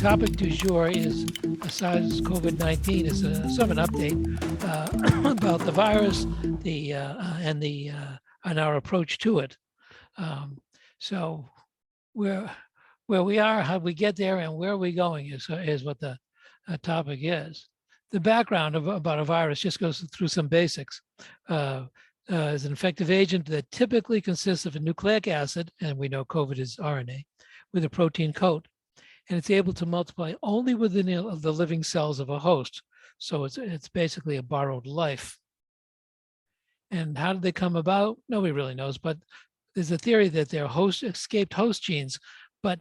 topic du jour is SARS-CoV-19. Is sort of an update about the virus, and our approach to it. So where we are, how we get there, and where are we going is what the topic is. The background about a virus just goes through some basics. Is an infective agent that typically consists of a nucleic acid, and we know COVID is RNA, with a protein coat. And it's able to multiply only within the living cells of a host. So it's basically a borrowed life. And how did they come about? Nobody really knows, but there's a theory that they're escaped host genes, but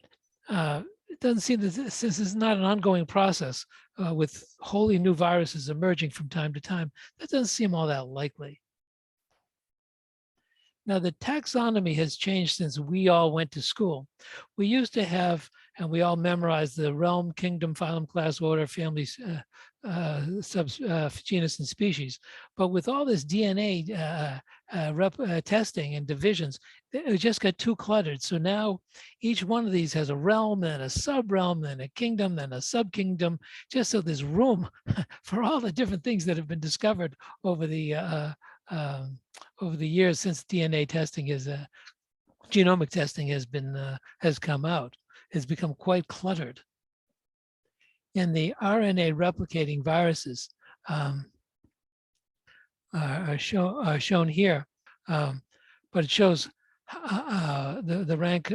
it doesn't seem that since this is not an ongoing process with wholly new viruses emerging from time to time, that doesn't seem all that likely. Now, the taxonomy has changed since we all went to school. We used to have, and we all memorized the realm, kingdom, phylum, class, order, family, genus, and species. But with all this DNA testing and divisions, it just got too cluttered. So now each one of these has a realm, and a sub-realm, and a kingdom, and a sub-kingdom, just so there's room for all the different things that have been discovered over the years since DNA testing genomic testing has come out. Has become quite cluttered. And the RNA replicating viruses are shown here, but it shows the rank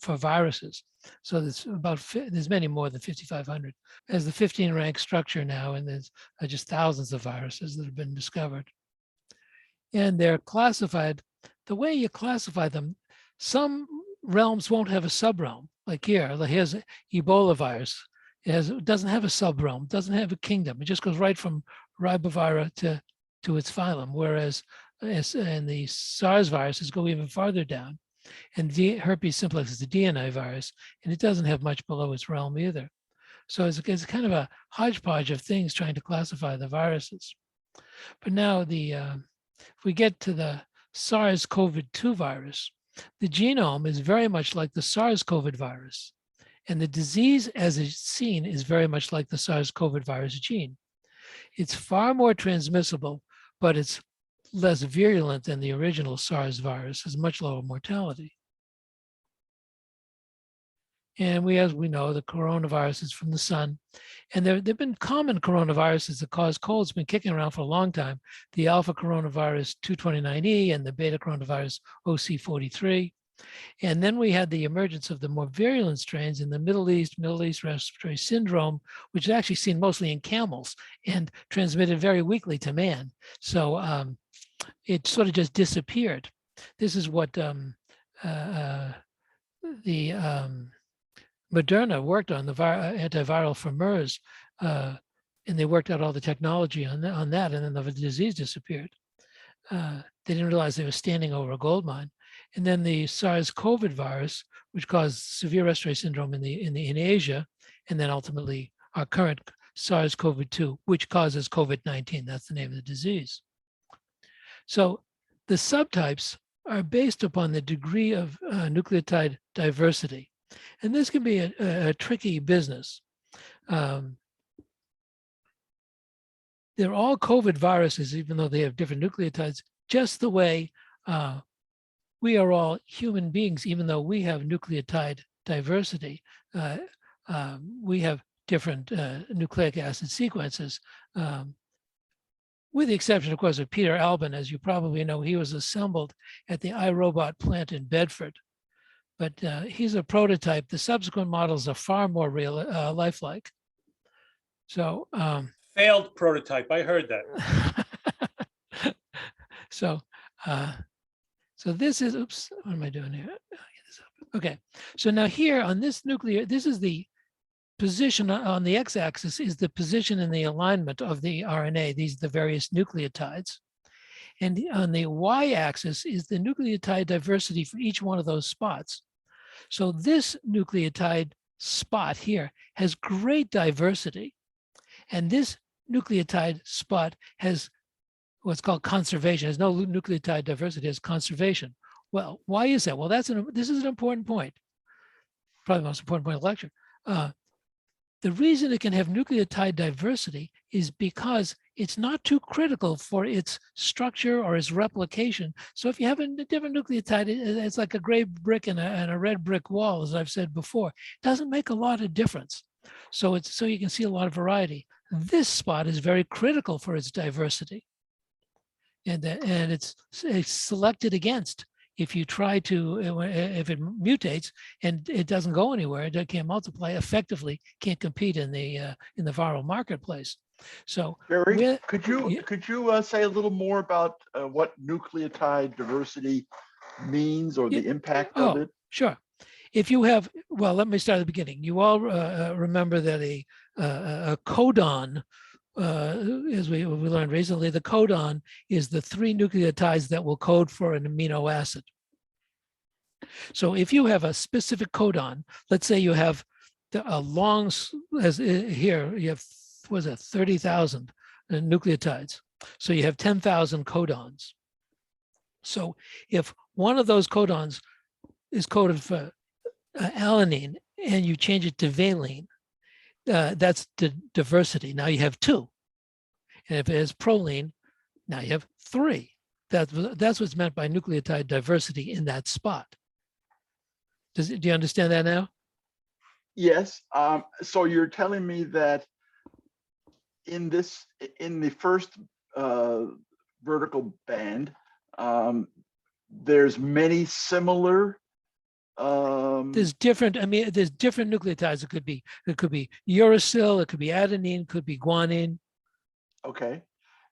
for viruses. So there's many more than 5,500. There's the 15 rank structure now, and there's just thousands of viruses that have been discovered. And they're classified, the way you classify them, some realms won't have a subrealm. Like here's Ebola virus. It doesn't have a subrealm, doesn't have a kingdom. It just goes right from ribovira to its phylum, whereas in the SARS viruses go even farther down. And herpes simplex is the DNA virus, and it doesn't have much below its realm either. So it's kind of a hodgepodge of things trying to classify the viruses. But now if we get to the SARS-CoV-2 virus, the genome is very much like the SARS-CoV virus, and the disease as it's seen is very much like the SARS-CoV virus gene. It's far more transmissible, but it's less virulent than the original SARS virus, has much lower mortality. And as we know, the coronavirus is from the sun. And there have been common coronaviruses that cause colds, been kicking around for a long time. The alpha coronavirus 229E and the beta coronavirus OC43. And then we had the emergence of the more virulent strains in the Middle East respiratory syndrome, which is actually seen mostly in camels and transmitted very weakly to man. So it sort of just disappeared. This is what Moderna worked on, the antiviral for MERS, and they worked out all the technology on that, and then the disease disappeared. They didn't realize they were standing over a gold mine. And then the SARS-CoV virus, which caused severe respiratory syndrome in Asia, and then ultimately our current SARS-CoV-2, which causes COVID-19. That's the name of the disease. So the subtypes are based upon the degree of nucleotide diversity. And this can be a tricky business. They're all COVID viruses, even though they have different nucleotides, just the way we are all human beings, even though we have nucleotide diversity. We have different nucleic acid sequences, with the exception, of course, of Peter Albin. As you probably know, he was assembled at the iRobot plant in Bedford. But he's a prototype. The subsequent models are far more real, lifelike. So failed prototype. I heard that. So this is, oops, what am I doing here? Okay. So now here on this nuclear, this is the position on the x-axis is the position in the alignment of the RNA. These are the various nucleotides. And on the y-axis is the nucleotide diversity for each one of those spots. So this nucleotide spot here has great diversity. And this nucleotide spot has what's called conservation. Has no nucleotide diversity, has conservation. Well, why is that? Well, this is an important point. probably the most important point of the lecture. The reason it can have nucleotide diversity is because it's not too critical for its structure or its replication. So if you have a different nucleotide, it's like a gray brick and a red brick wall, as I've said before. It doesn't make a lot of difference. So you can see a lot of variety. This spot is very critical for its diversity. And it's selected against. If you try to, if it mutates and it doesn't go anywhere, it can't multiply effectively, can't compete in the viral marketplace. So, Jerry, could you say a little more about what nucleotide diversity means or the impact of it? Sure. If you have, well, let me start at the beginning. You all remember that a codon, as we learned recently, the codon is the 3 nucleotides that will code for an amino acid. So if you have a specific codon, let's say you have a long, as here, you have, what is it, 30,000 nucleotides. So you have 10,000 codons. So if one of those codons is coded for alanine and you change it to valine, that's the diversity. Now you have 2. And if it is proline, now you have 3. That's what's meant by nucleotide diversity in that spot. Do you understand that now? Yes. So you're telling me that in the first vertical band, there's many similar. There's different. I mean, there's different nucleotides. It could be uracil. It could be adenine. Could be guanine. Okay.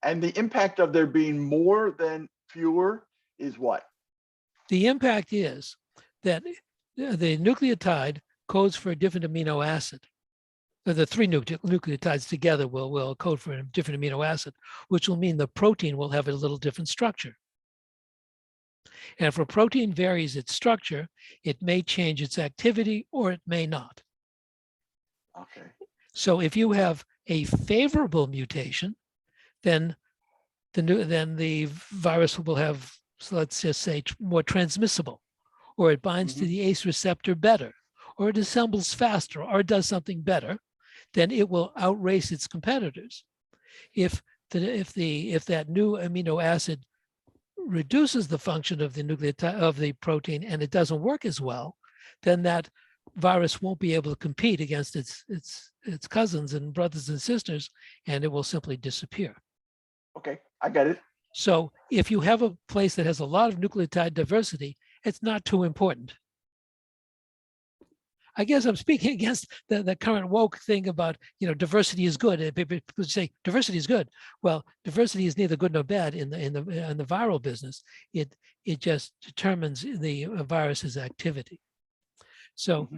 And the impact of there being more than fewer is what? The impact is that the nucleotide codes for a different amino acid. The 3 nucleotides together will code for a different amino acid, which will mean the protein will have a little different structure. And if a protein varies its structure, it may change its activity or it may not. Okay. So if you have a favorable mutation, then the virus will have, so let's just say, more transmissible, or it binds to the ACE receptor better, or it assembles faster, or it does something better, then it will outrace its competitors. If that new amino acid reduces the function of the nucleotide of the protein and it doesn't work as well, then that virus won't be able to compete against its cousins and brothers and sisters, and it will simply disappear. Okay, I get it. So if you have a place that has a lot of nucleotide diversity, it's not too important. I guess I'm speaking against the current woke thing about, diversity is good. And people say diversity is good. Well, diversity is neither good nor bad in the viral business. It just determines the virus's activity. So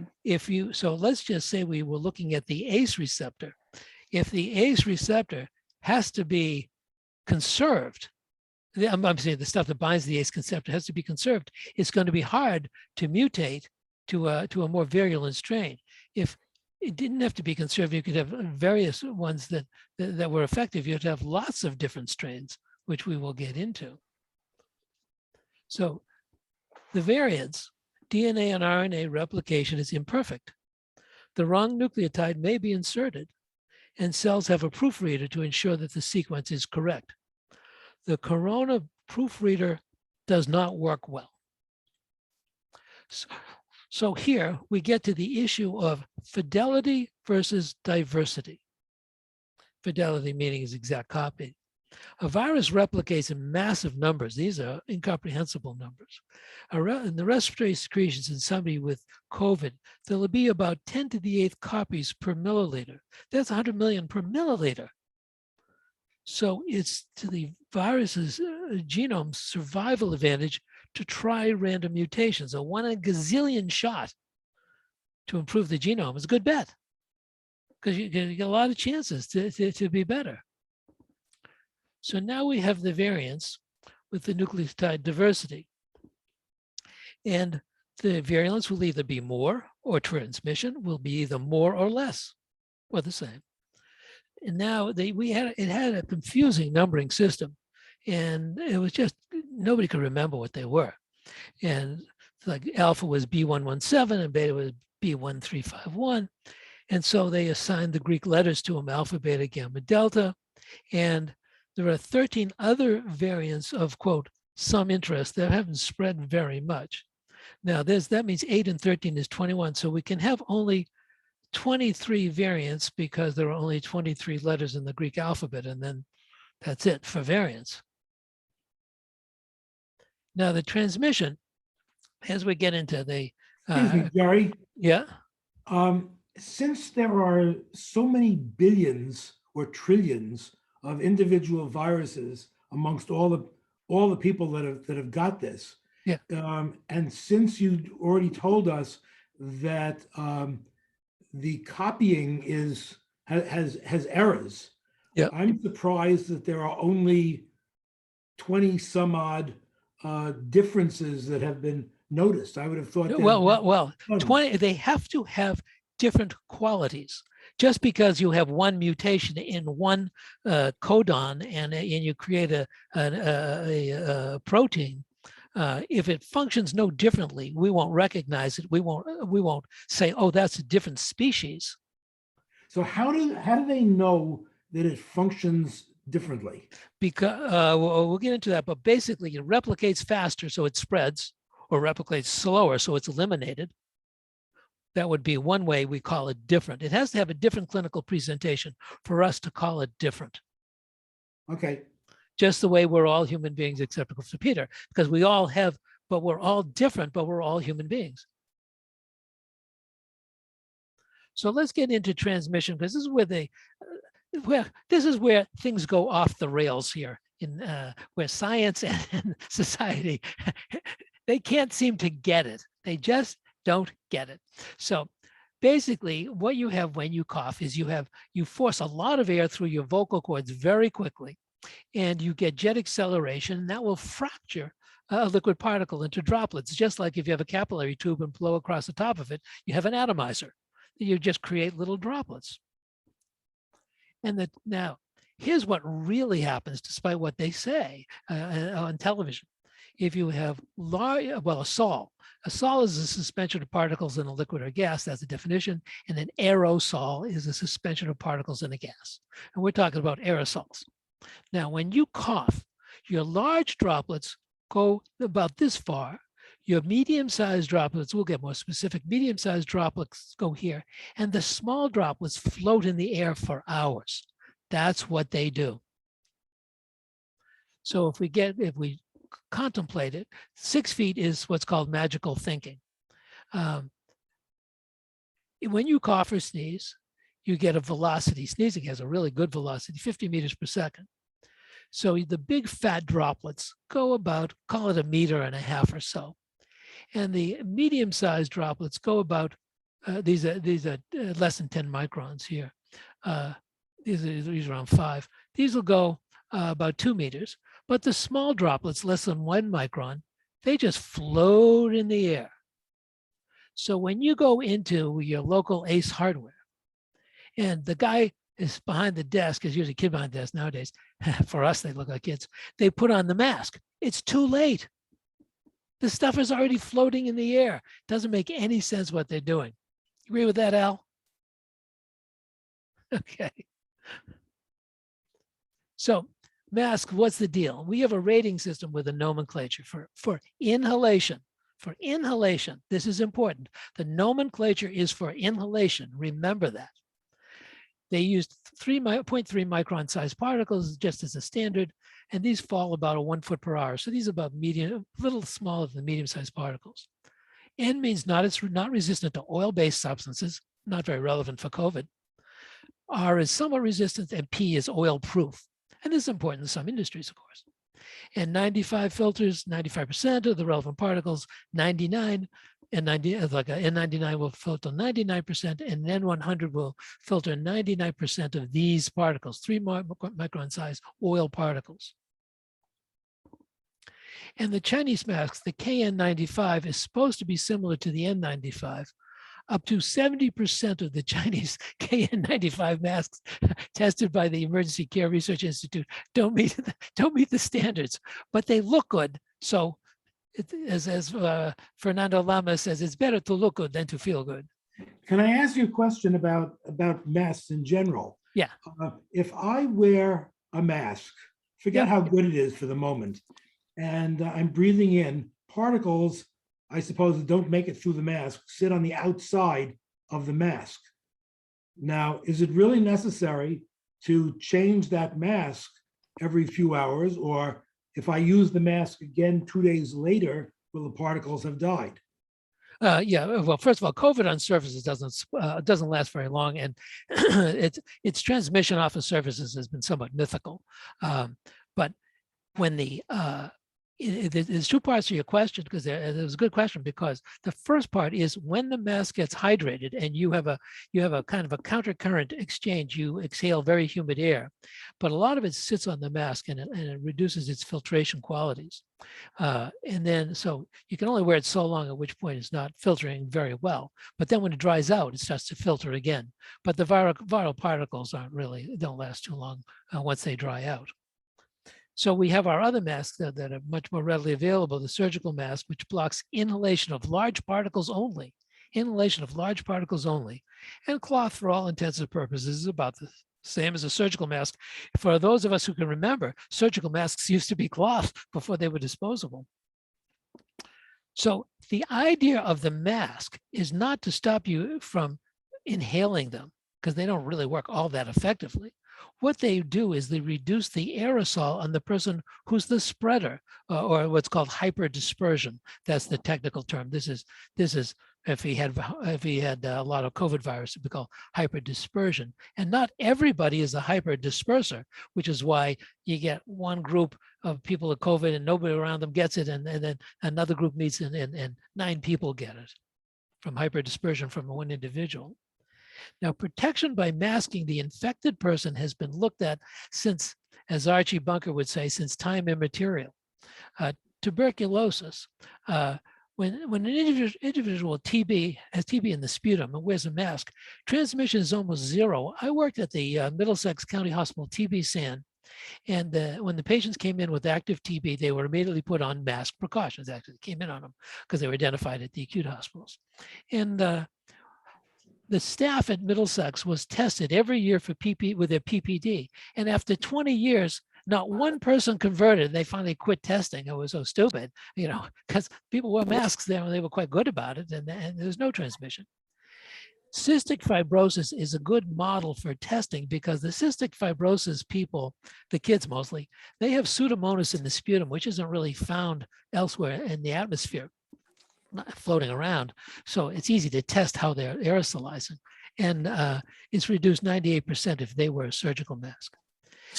so let's just say we were looking at the ACE receptor. If the ACE receptor has to be conserved, I'm saying the stuff that binds the ACE receptor has to be conserved, it's going to be hard to mutate to a more virulent strain. If it didn't have to be conserved, you could have various ones that were effective. You have to have lots of different strains, which we will get into. So the variance, DNA and RNA replication is imperfect. The wrong nucleotide may be inserted, and cells have a proofreader to ensure that the sequence is correct. The corona proofreader does not work well. So here we get to the issue of fidelity versus diversity. Fidelity meaning is exact copy. A virus replicates in massive numbers. These are incomprehensible numbers. In the respiratory secretions in somebody with COVID, there will be about 10 to the 8th copies per milliliter. That's 100 million per milliliter. So it's to the virus's genome survival advantage to try random mutations. A 1 in a gazillion shot to improve the genome is a good bet, because you get a lot of chances to be better. So now we have the variance with the nucleotide diversity. And the virulence will either be more, or transmission will be either more or less, or the same. And now it had a confusing numbering system, and it was just, nobody could remember what they were. And like alpha was B117 and beta was B1351. And so they assigned the Greek letters to them, alpha, beta, gamma, delta. And there are 13 other variants of, quote, some interest that haven't spread very much. Now, that means 8 and 13 is 21. So we can have only 23 variants because there are only 23 letters in the Greek alphabet, and then that's it for variants. Now, the transmission, as we get into the Excuse me, Jerry. yeah. Since there are so many billions or trillions of individual viruses amongst all the people that have got this, yeah, and since you already told us that the copying has errors, yeah, I'm surprised that there are only 20 some odd differences that have been noticed. I would have thought that well 20, they have to have different qualities. Just because you have one mutation in one codon and you create a protein, if it functions no differently, we won't recognize it. We won't say, oh, that's a different species. So how do they know that it functions differently? Because we'll get into that, but basically it replicates faster, so it spreads, or replicates slower, so it's eliminated. That would be one way we call it different. It has to have a different clinical presentation for us to call it different. Okay. Just the way we're all human beings except for Peter, because we all have, but we're all different, but we're all human beings. So let's get into transmission, because this is where things go off the rails here, in where science and society, they can't seem to get it. They just don't get it. So basically what you have when you cough is you force a lot of air through your vocal cords very quickly, and you get jet acceleration, and that will fracture a liquid particle into droplets. Just like if you have a capillary tube and blow across the top of it, you have an atomizer. You just create little droplets. And now, here's what really happens, despite what they say on television. If you have a sol. A sol is a suspension of particles in a liquid or gas. That's the definition. And an aerosol is a suspension of particles in a gas. And we're talking about aerosols. Now, when you cough, your large droplets go about this far. Your medium-sized droplets, we'll get more specific, medium-sized droplets go here. And the small droplets float in the air for hours. That's what they do. So if we contemplate it, 6 feet is what's called magical thinking. When you cough or sneeze, you get a velocity. Sneezing has a really good velocity, 50 meters per second. So the big fat droplets go about, call it 1.5 meters or so. And the medium-sized droplets go about, these are less than 10 microns here. These are around 5. These will go about 2 meters. But the small droplets, less than 1 micron, they just float in the air. So when you go into your local Ace Hardware, and the guy is behind the desk, is usually a kid behind the desk nowadays. For us, they look like kids. They put on the mask. It's too late. The stuff is already floating in the air. Doesn't make any sense what they're doing. Agree with that, Al? Okay. So mask, what's the deal? We have a rating system with a nomenclature for inhalation. For inhalation, this is important. The nomenclature is for inhalation. Remember that. They used 0.3 micron size particles just as a standard, and these fall about 1 foot per hour. So these are about medium, a little smaller than medium-sized particles. N means not resistant to oil-based substances, not very relevant for COVID. R is somewhat resistant, and P is oil-proof. And this is important in some industries, of course. And 95 filters 95% of the relevant particles, 99 and 90, like a N99 will filter 99%, and N100 will filter 99% of these particles, 3 micron size oil particles. And the Chinese masks, the KN95 is supposed to be similar to the N95. Up to 70% of the Chinese KN95 masks tested by the Emergency Care Research Institute don't meet the standards, but they look good. So as Fernando Lama says, it's better to look good than to feel good. Can I ask you a question about masks in general? Yeah. If I wear a mask, forget Yep. how good it is for the moment, and I'm breathing in particles, I suppose, that don't make it through the mask, sit on the outside of the mask. Now, is it really necessary to change that mask every few hours? Or if I use the mask again 2 days later, will the particles have died? Yeah, well, first of all, COVID on surfaces doesn't last very long, and its transmission off of surfaces has been somewhat mythical. But when there's two parts to your question, because there's a good question, because the first part is when the mask gets hydrated and you have a kind of a counter current exchange, you exhale very humid air, but a lot of it sits on the mask and it reduces its filtration qualities. And then, so you can only wear it so long, at which point it's not filtering very well. But then when it dries out, it starts to filter again. But the viral particles don't last too long once they dry out. So we have our other masks that are much more readily available, the surgical mask, which blocks inhalation of large particles only, and cloth for all intents and purposes is about the same as a surgical mask. For those of us who can remember, surgical masks used to be cloth before they were disposable. So the idea of the mask is not to stop you from inhaling them, because they don't really work all that effectively. What they do is they reduce the aerosol on the person who's the spreader, or what's called hyperdispersion. That's the technical term. This is if he had a lot of COVID virus, it'd be called hyperdispersion. And not everybody is a hyperdisperser, which is why you get one group of people with COVID and nobody around them gets it, and then another group meets and 9 people get it from hyperdispersion from one individual. Now, protection by masking the infected person has been looked at since, as Archie Bunker would say, since time immaterial. Tuberculosis, when an individual has TB in the sputum and wears a mask, transmission is almost zero. I worked at the Middlesex County Hospital TB SAN, and when the patients came in with active TB, they were immediately put on mask precautions. Actually, they came in on them because they were identified at the acute hospitals. And the staff at Middlesex was tested every year for with their PPD. And after 20 years, not one person converted. They finally quit testing. It was so stupid, because people wore masks there and they were quite good about it, and there's no transmission. Cystic fibrosis is a good model for testing because the cystic fibrosis people, the kids mostly, they have Pseudomonas in the sputum, which isn't really found elsewhere in the atmosphere, not floating around. So it's easy to test how they're aerosolizing. And it's reduced 98% if they wear a surgical mask.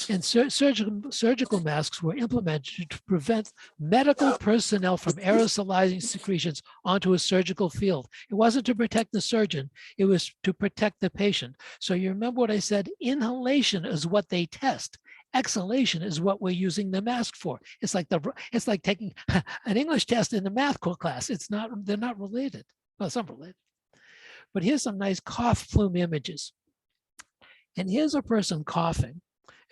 And surgical masks were implemented to prevent medical personnel from aerosolizing secretions onto a surgical field. It wasn't to protect the surgeon, it was to protect the patient. So you remember what I said, inhalation is what they test. Exhalation is what we're using the mask for. It's like taking an English test in a math class. They're not related. Well, some related. But here's some nice cough flume images. And here's a person coughing.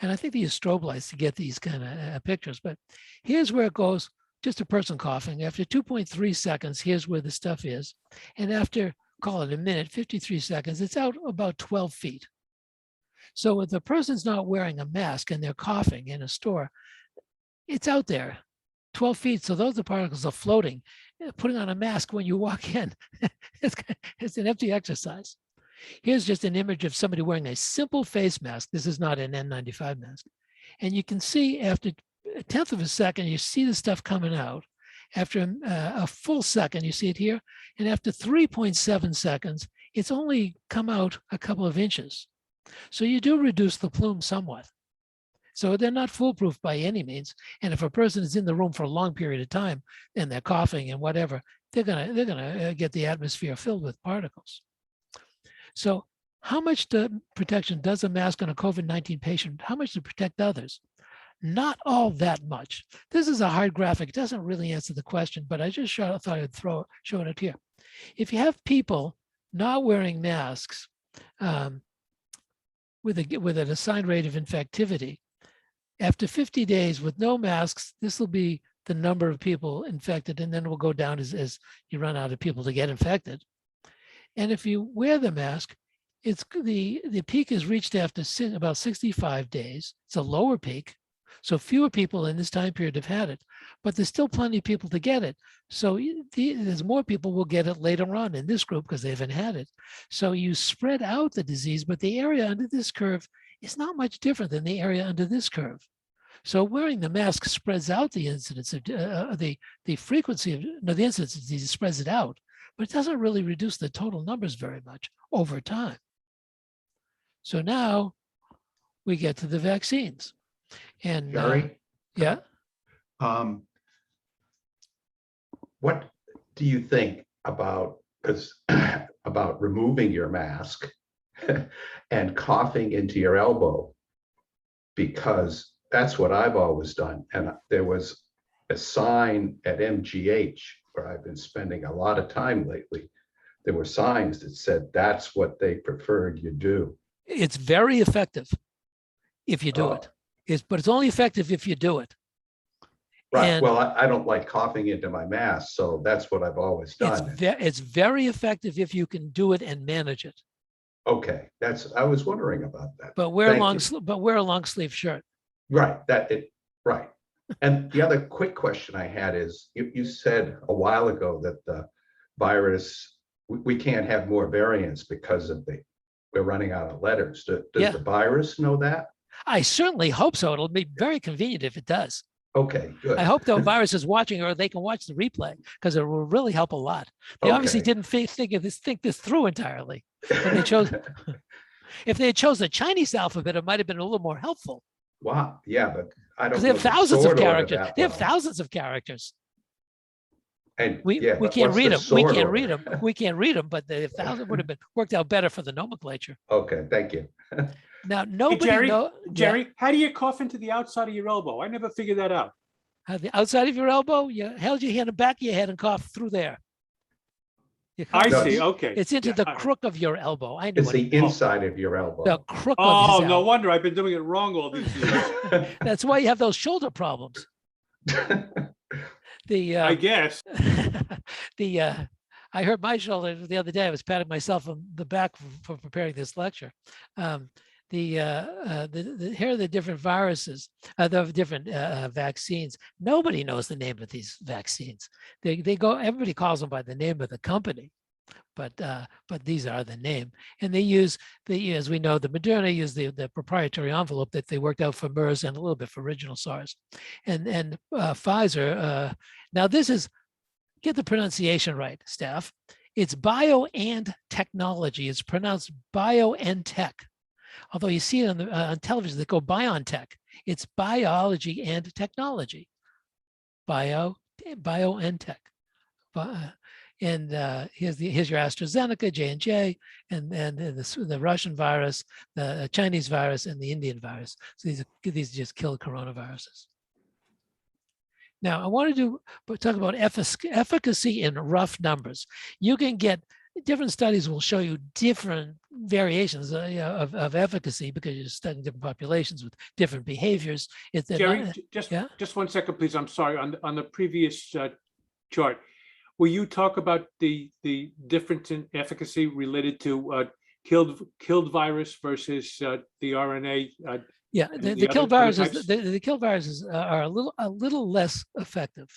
And I think they use strobe lights to get these kind of pictures, but here's where it goes, just a person coughing. After 2.3 seconds, here's where the stuff is. And after, call it a minute, 53 seconds, it's out about 12 feet. So if the person's not wearing a mask and they're coughing in a store, it's out there, 12 feet. So those particles are floating. Putting on a mask when you walk in, it's an empty exercise. Here's just an image of somebody wearing a simple face mask. This is not an N95 mask. And you can see after 1/10 of a second, you see the stuff coming out. After a full second, you see it here. And after 3.7 seconds, it's only come out a couple of inches. So you do reduce the plume somewhat. So they're not foolproof by any means. And if a person is in the room for a long period of time and they're coughing and whatever, they're gonna get the atmosphere filled with particles. So how much protection does a mask on a COVID-19 patient? How much to protect others? Not all that much. This is a hard graphic. It doesn't really answer the question, but I just thought I'd show it here. If you have people not wearing masks with an assigned rate of infectivity, after 50 days with no masks, this will be the number of people infected, and then it will go down as you run out of people to get infected. And if you wear the mask, it's the peak is reached after about 65 days. It's a lower peak. So fewer people in this time period have had it, but there's still plenty of people to get it. So there's more people will get it later on in this group because they haven't had it. So you spread out the disease, but the area under this curve is not much different than the area under this curve. So wearing the mask spreads out the incidence of the frequency of the incidence of disease spreads it out, but it doesn't really reduce the total numbers very much over time. So now we get to the vaccines. And Jerry? yeah, What do you think about about removing your mask and coughing into your elbow? Because that's what I've always done. And there was a sign at MGH where I've been spending a lot of time lately. There were signs that said that's what they preferred you do. it's very effective if you do it. But it's only effective if you do it. Right. And Well, I don't like coughing into my mask, so that's what I've always done. it's very effective if you can do it and manage it. Okay, I was wondering about that. But wear Thank you. wear a long sleeve shirt. Right, right. And the other quick question I had is, you said a while ago that the virus, we can't have more variants because we're running out of letters. Does Yeah. the virus know that? I certainly hope so. It'll be very convenient if it does. Okay, good. I hope the virus is watching, or they can watch the replay, because it will really help a lot. They obviously Okay. didn't think this through entirely. When they chose, if they had chose the Chinese alphabet, it might have been a little more helpful. Wow, yeah, but I don't Because they know have the thousands of sort order characters. that They have well. thousands of characters. And We yeah, but can't what's read the them. We sort can't order? read them. We can't read them. But the 1,000 would have been worked out better for the nomenclature. Okay, thank you. Now Hey, nobody Jerry, know. Jerry, how do you cough into the outside of your elbow? I never figured that out. The outside of your elbow, you held your hand in the back of your head and coughed through there. You I coughed- No, see. Okay. It's into Yeah, the all right. crook of your elbow. I knew It's what the inside of your the elbow. crook of Oh, his no elbow. wonder I've been doing it wrong all these years. That's why you have those shoulder problems. The I guess. I hurt my shoulder the other day. I was patting myself on the back for preparing this lecture. Here are the different viruses, the different vaccines. Nobody knows the name of these vaccines. Everybody calls them by the name of the company, but these are the name. And they use as we know, the Moderna used the proprietary envelope that they worked out for MERS and a little bit for original SARS, and Pfizer. Now this is, get the pronunciation right, staff. It's bio and technology. It's pronounced bio and tech. Although you see it on television, they go BioNTech. It's biology and technology. Bio and tech. And here's your AstraZeneca, J&J, and the Russian virus, the Chinese virus, and the Indian virus. So these just kill coronaviruses. Now I want to talk about efficacy in rough numbers. You can get different studies will show you different variations of efficacy because you're studying different populations with different behaviors. Jerry, just 1 second, please. I'm sorry. On the previous chart, will you talk about the difference in efficacy related to killed virus versus the RNA? Yeah, the the kill other viruses. types? The kill viruses are a little less effective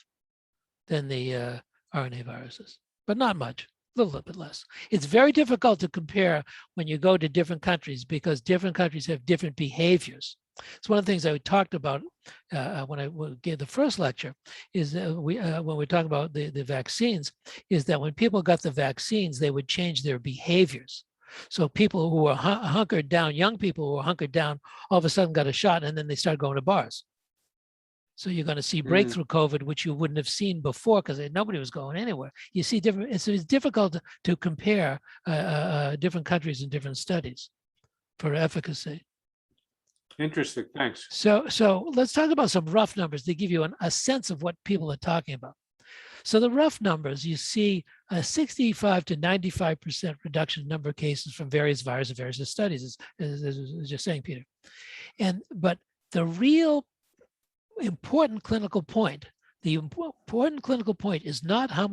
than the RNA viruses, but not much. A little bit less. It's very difficult to compare when you go to different countries because different countries have different behaviors. It's one of the things I talked about when I gave the first lecture is that when we talk about the vaccines, is that when people got the vaccines, they would change their behaviors. So people who were hunkered down, young people who were hunkered down, all of a sudden got a shot and then they started going to bars. So you're going to see breakthrough COVID, which you wouldn't have seen before because nobody was going anywhere. You see different. It's difficult to compare different countries and different studies for efficacy. Interesting. Thanks. So let's talk about some rough numbers to give you a sense of what people are talking about. So the rough numbers, you see a 65 to 95% reduction in number of cases from various viruses and various studies, as you're saying, Peter. But the real important clinical point The important clinical point is not how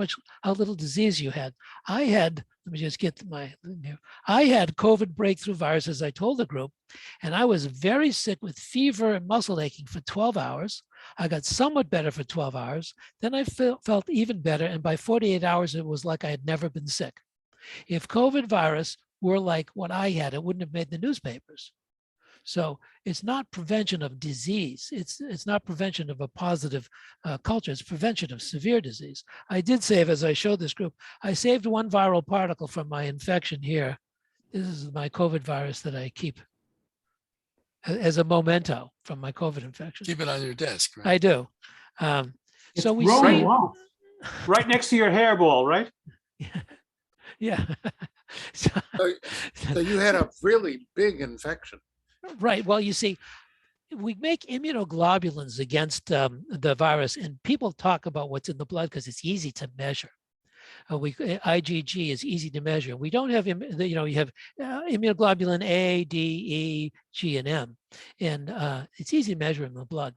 little disease you had. Let me just get I had COVID breakthrough virus, as I told the group, and I was very sick with fever and muscle aching for 12 hours. I got somewhat better for 12 hours. Then I felt even better. And by 48 hours, it was like I had never been sick. If COVID virus were like what I had, it wouldn't have made the newspapers. So it's not prevention of disease. It's not prevention of a positive culture. It's prevention of severe disease. I did save, as I showed this group, I saved one viral particle from my infection here. This is my COVID virus that I keep as a memento from my COVID infection. Keep it on your desk, right? I do. It's So we growing see, well. Right next to your hairball, right? yeah. So, So you had a really big infection. right. Well, you see, we make immunoglobulins against the virus, and people talk about what's in the blood because it's easy to measure. IgG is easy to measure. We don't have, you have immunoglobulin A, D, E, G, and M, and it's easy to measure in the blood.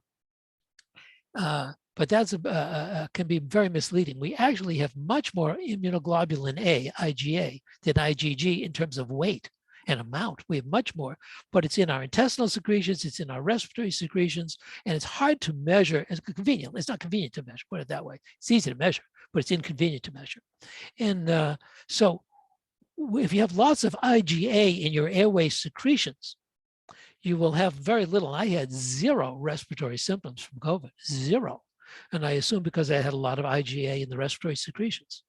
But that's can be very misleading. We actually have much more immunoglobulin A, IgA, than IgG in terms of weight and amount. We have much more, but it's in our intestinal secretions, it's in our respiratory secretions, and it's hard to measure. It's convenient. It's not convenient to measure, put it that way. It's easy to measure, but it's inconvenient to measure. And so if you have lots of IgA in your airway secretions, you will have very little. I had 0 respiratory symptoms from COVID, 0. And I assume because I had a lot of IgA in the respiratory secretions.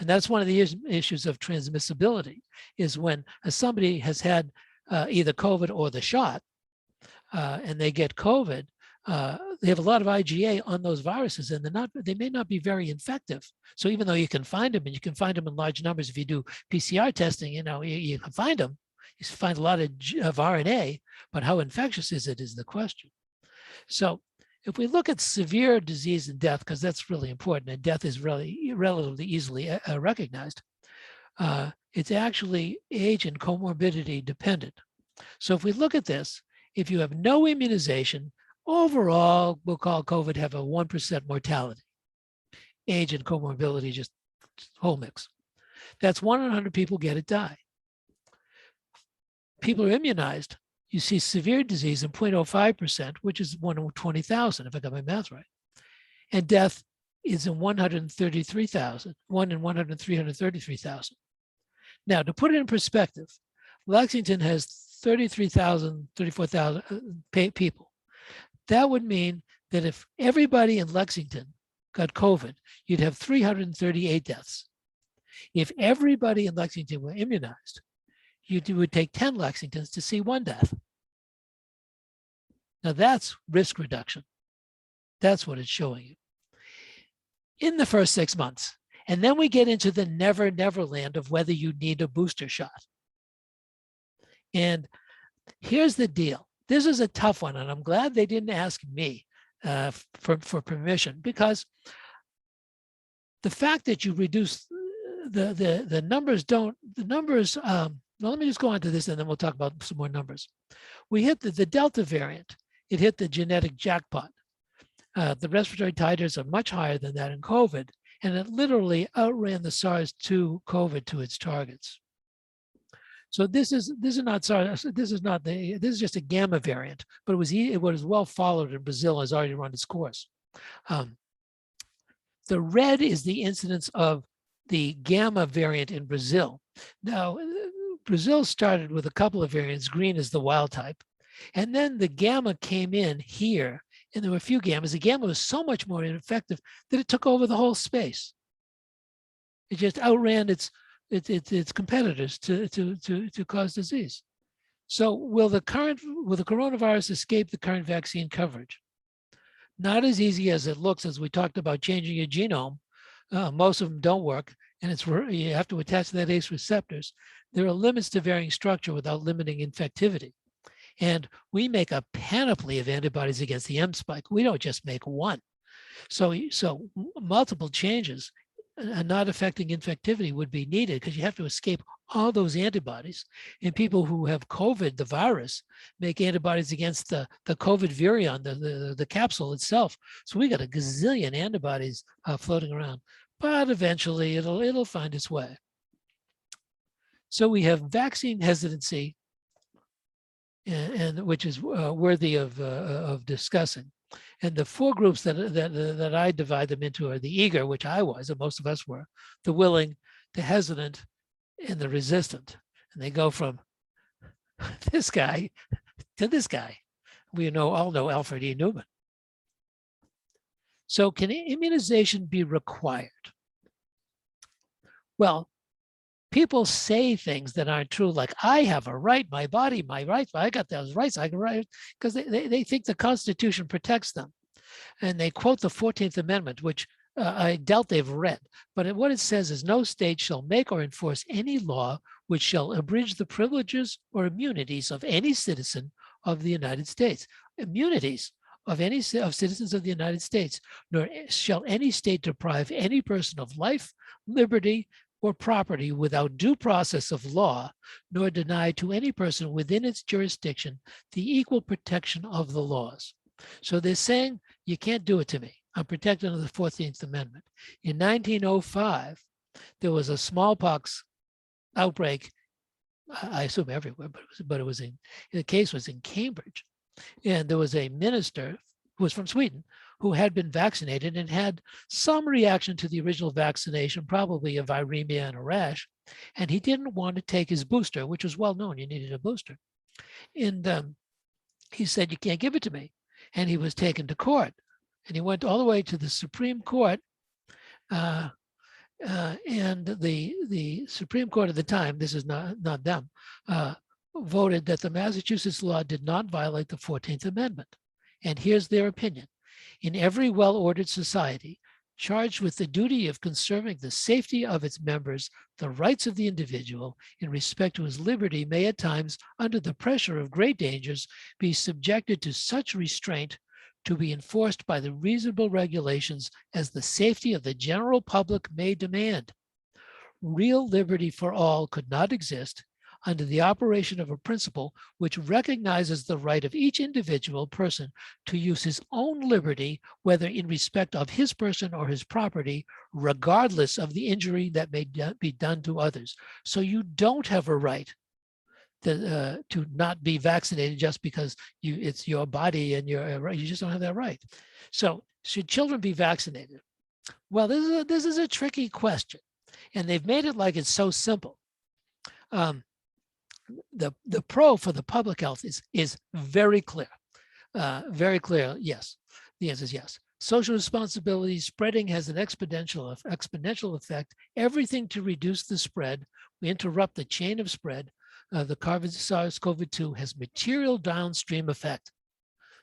And that's one of the issues of transmissibility, is when somebody has had either COVID or the shot, and they get COVID, they have a lot of IgA on those viruses, and they may not be very infective. So even though you can find them, and you can find them in large numbers if you do PCR testing, you can find them. You find a lot of RNA, but how infectious is it is the question. So if we look at severe disease and death, because that's really important, and death is really relatively easily recognized, it's actually age and comorbidity dependent. So if we look at this, if you have no immunization, overall, we'll call COVID have a 1% mortality. Age and comorbidity, just whole mix. That's 1 in 100 people get it, die. People are immunized. You see severe disease in 0.05%, which is 1 in 20,000, if I got my math right. And death is in 133,000, 1 in 333,000. Now, to put it in perspective, Lexington has 34,000 people. That would mean that if everybody in Lexington got COVID, you'd have 338 deaths. If everybody in Lexington were immunized, it would take 10 Lexingtons to see 1 death. Now that's risk reduction. That's what it's showing you in the first 6 months. And then we get into the never land of whether you need a booster shot. And here's the deal. This is a tough one, and I'm glad they didn't ask me for permission, because the fact that you reduce the numbers well, let me just go on to this, and then we'll talk about some more numbers. We hit the Delta variant. It hit the genetic jackpot. The respiratory titers are much higher than that in COVID, and it literally outran the SARS-2 COVID to its targets. So this is not SARS. This is just a gamma variant, but it was well followed in Brazil, has already run its course. The red is the incidence of the gamma variant in Brazil. Now, Brazil started with a couple of variants. Green is the wild type. And then the gamma came in here, and there were a few gammas. The gamma was so much more effective that it took over the whole space. It just outran its competitors to cause disease. So will the coronavirus escape the current vaccine coverage? Not as easy as it looks, as we talked about changing your genome. Most of them don't work, and you have to attach to that ACE receptors. There are limits to varying structure without limiting infectivity. And we make a panoply of antibodies against the M spike. We don't just make one. So multiple changes not affecting infectivity would be needed, because you have to escape all those antibodies, and people who have COVID, the virus, make antibodies against the COVID virion, the capsule itself. So we got a gazillion antibodies floating around, but eventually it'll find its way. So we have vaccine hesitancy, and which is worthy of discussing. And the four groups that I divide them into are the eager, which I was, and most of us were, the willing, the hesitant, and the resistant. And they go from this guy to this guy. We all know Alfred E. Newman. So can immunization be required? Well, people say things that aren't true, like I have a right, my body, my rights, I got those rights, I can right, because they think the Constitution protects them. And they quote the 14th Amendment, which I doubt they've read, but what it says is no state shall make or enforce any law which shall abridge the privileges or immunities of any citizen of the United States. Immunities of citizens of the United States, nor shall any state deprive any person of life, liberty, or property without due process of law, nor deny to any person within its jurisdiction the equal protection of the laws. So they're saying, you can't do it to me. I'm protected under the 14th Amendment. In 1905, there was a smallpox outbreak, I assume everywhere, but it was the case was in Cambridge. And there was a minister who was from Sweden who had been vaccinated and had some reaction to the original vaccination, probably a viremia and a rash. And he didn't want to take his booster, which was well known, you needed a booster. And he said, you can't give it to me. And he was taken to court. And he went all the way to the Supreme Court. And the Supreme Court at the time, this is not them, voted that the Massachusetts law did not violate the 14th Amendment. And here's their opinion. In every well-ordered society, charged with the duty of conserving the safety of its members, the rights of the individual in respect to his liberty may at times, under the pressure of great dangers, be subjected to such restraint to be enforced by the reasonable regulations as the safety of the general public may demand. Real liberty for all could not exist under the operation of a principle which recognizes the right of each individual person to use his own liberty, whether in respect of his person or his property, regardless of the injury that may be done to others. So you don't have a right to not be vaccinated just because it's your body and you just don't have that right. So should children be vaccinated? Well, this is a tricky question, and they've made it like it's so simple. The pro for the public health is very clear. Very clear, yes. The answer is yes. Social responsibility spreading has an exponential effect. Everything to reduce the spread. We interrupt the chain of spread. The SARS-CoV-2 has material downstream effect.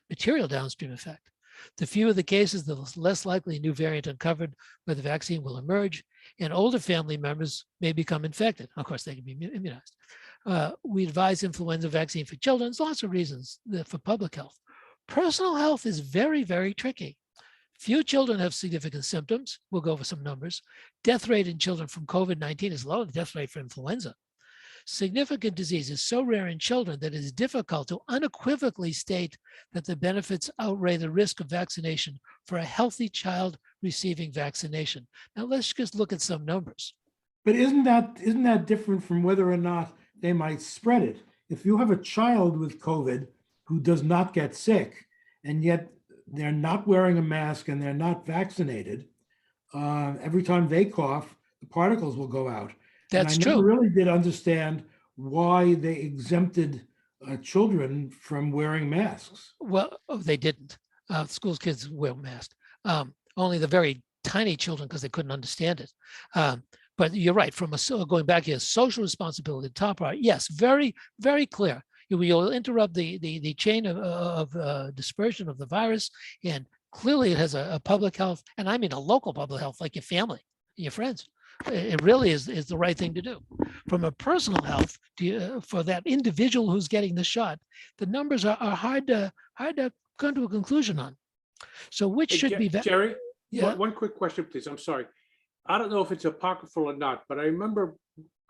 Material downstream effect. The fewer the cases, the less likely a new variant uncovered by the vaccine will emerge, and older family members may become infected. Of course, they can be immunized. We advise influenza vaccine for children. There's lots of reasons for public health. Personal health is very, very tricky. Few children have significant symptoms. We'll go over some numbers. Death rate in children from COVID-19 is lower than the death rate for influenza. Significant disease is so rare in children that it is difficult to unequivocally state that the benefits outweigh the risk of vaccination for a healthy child receiving vaccination. Now let's just look at some numbers. But isn't that different from whether or not they might spread it? If you have a child with COVID who does not get sick, and yet they're not wearing a mask and they're not vaccinated, every time they cough, the particles will go out. That's true. I never true. really did understand why they exempted children from wearing masks. Well, they didn't. School kids wear masks. Only the very tiny children because they couldn't understand it. But you're right. Going back here, social responsibility, top part, yes, very, very clear. You'll interrupt the chain of dispersion of the virus, and clearly it has a public health, and I mean a local public health, like your family, your friends. It really is the right thing to do. From a personal health, for that individual who's getting the shot, the numbers are hard to come to a conclusion on. So which should be Jerry? Yeah. One quick question, please. I'm sorry. I don't know if it's apocryphal or not, but I remember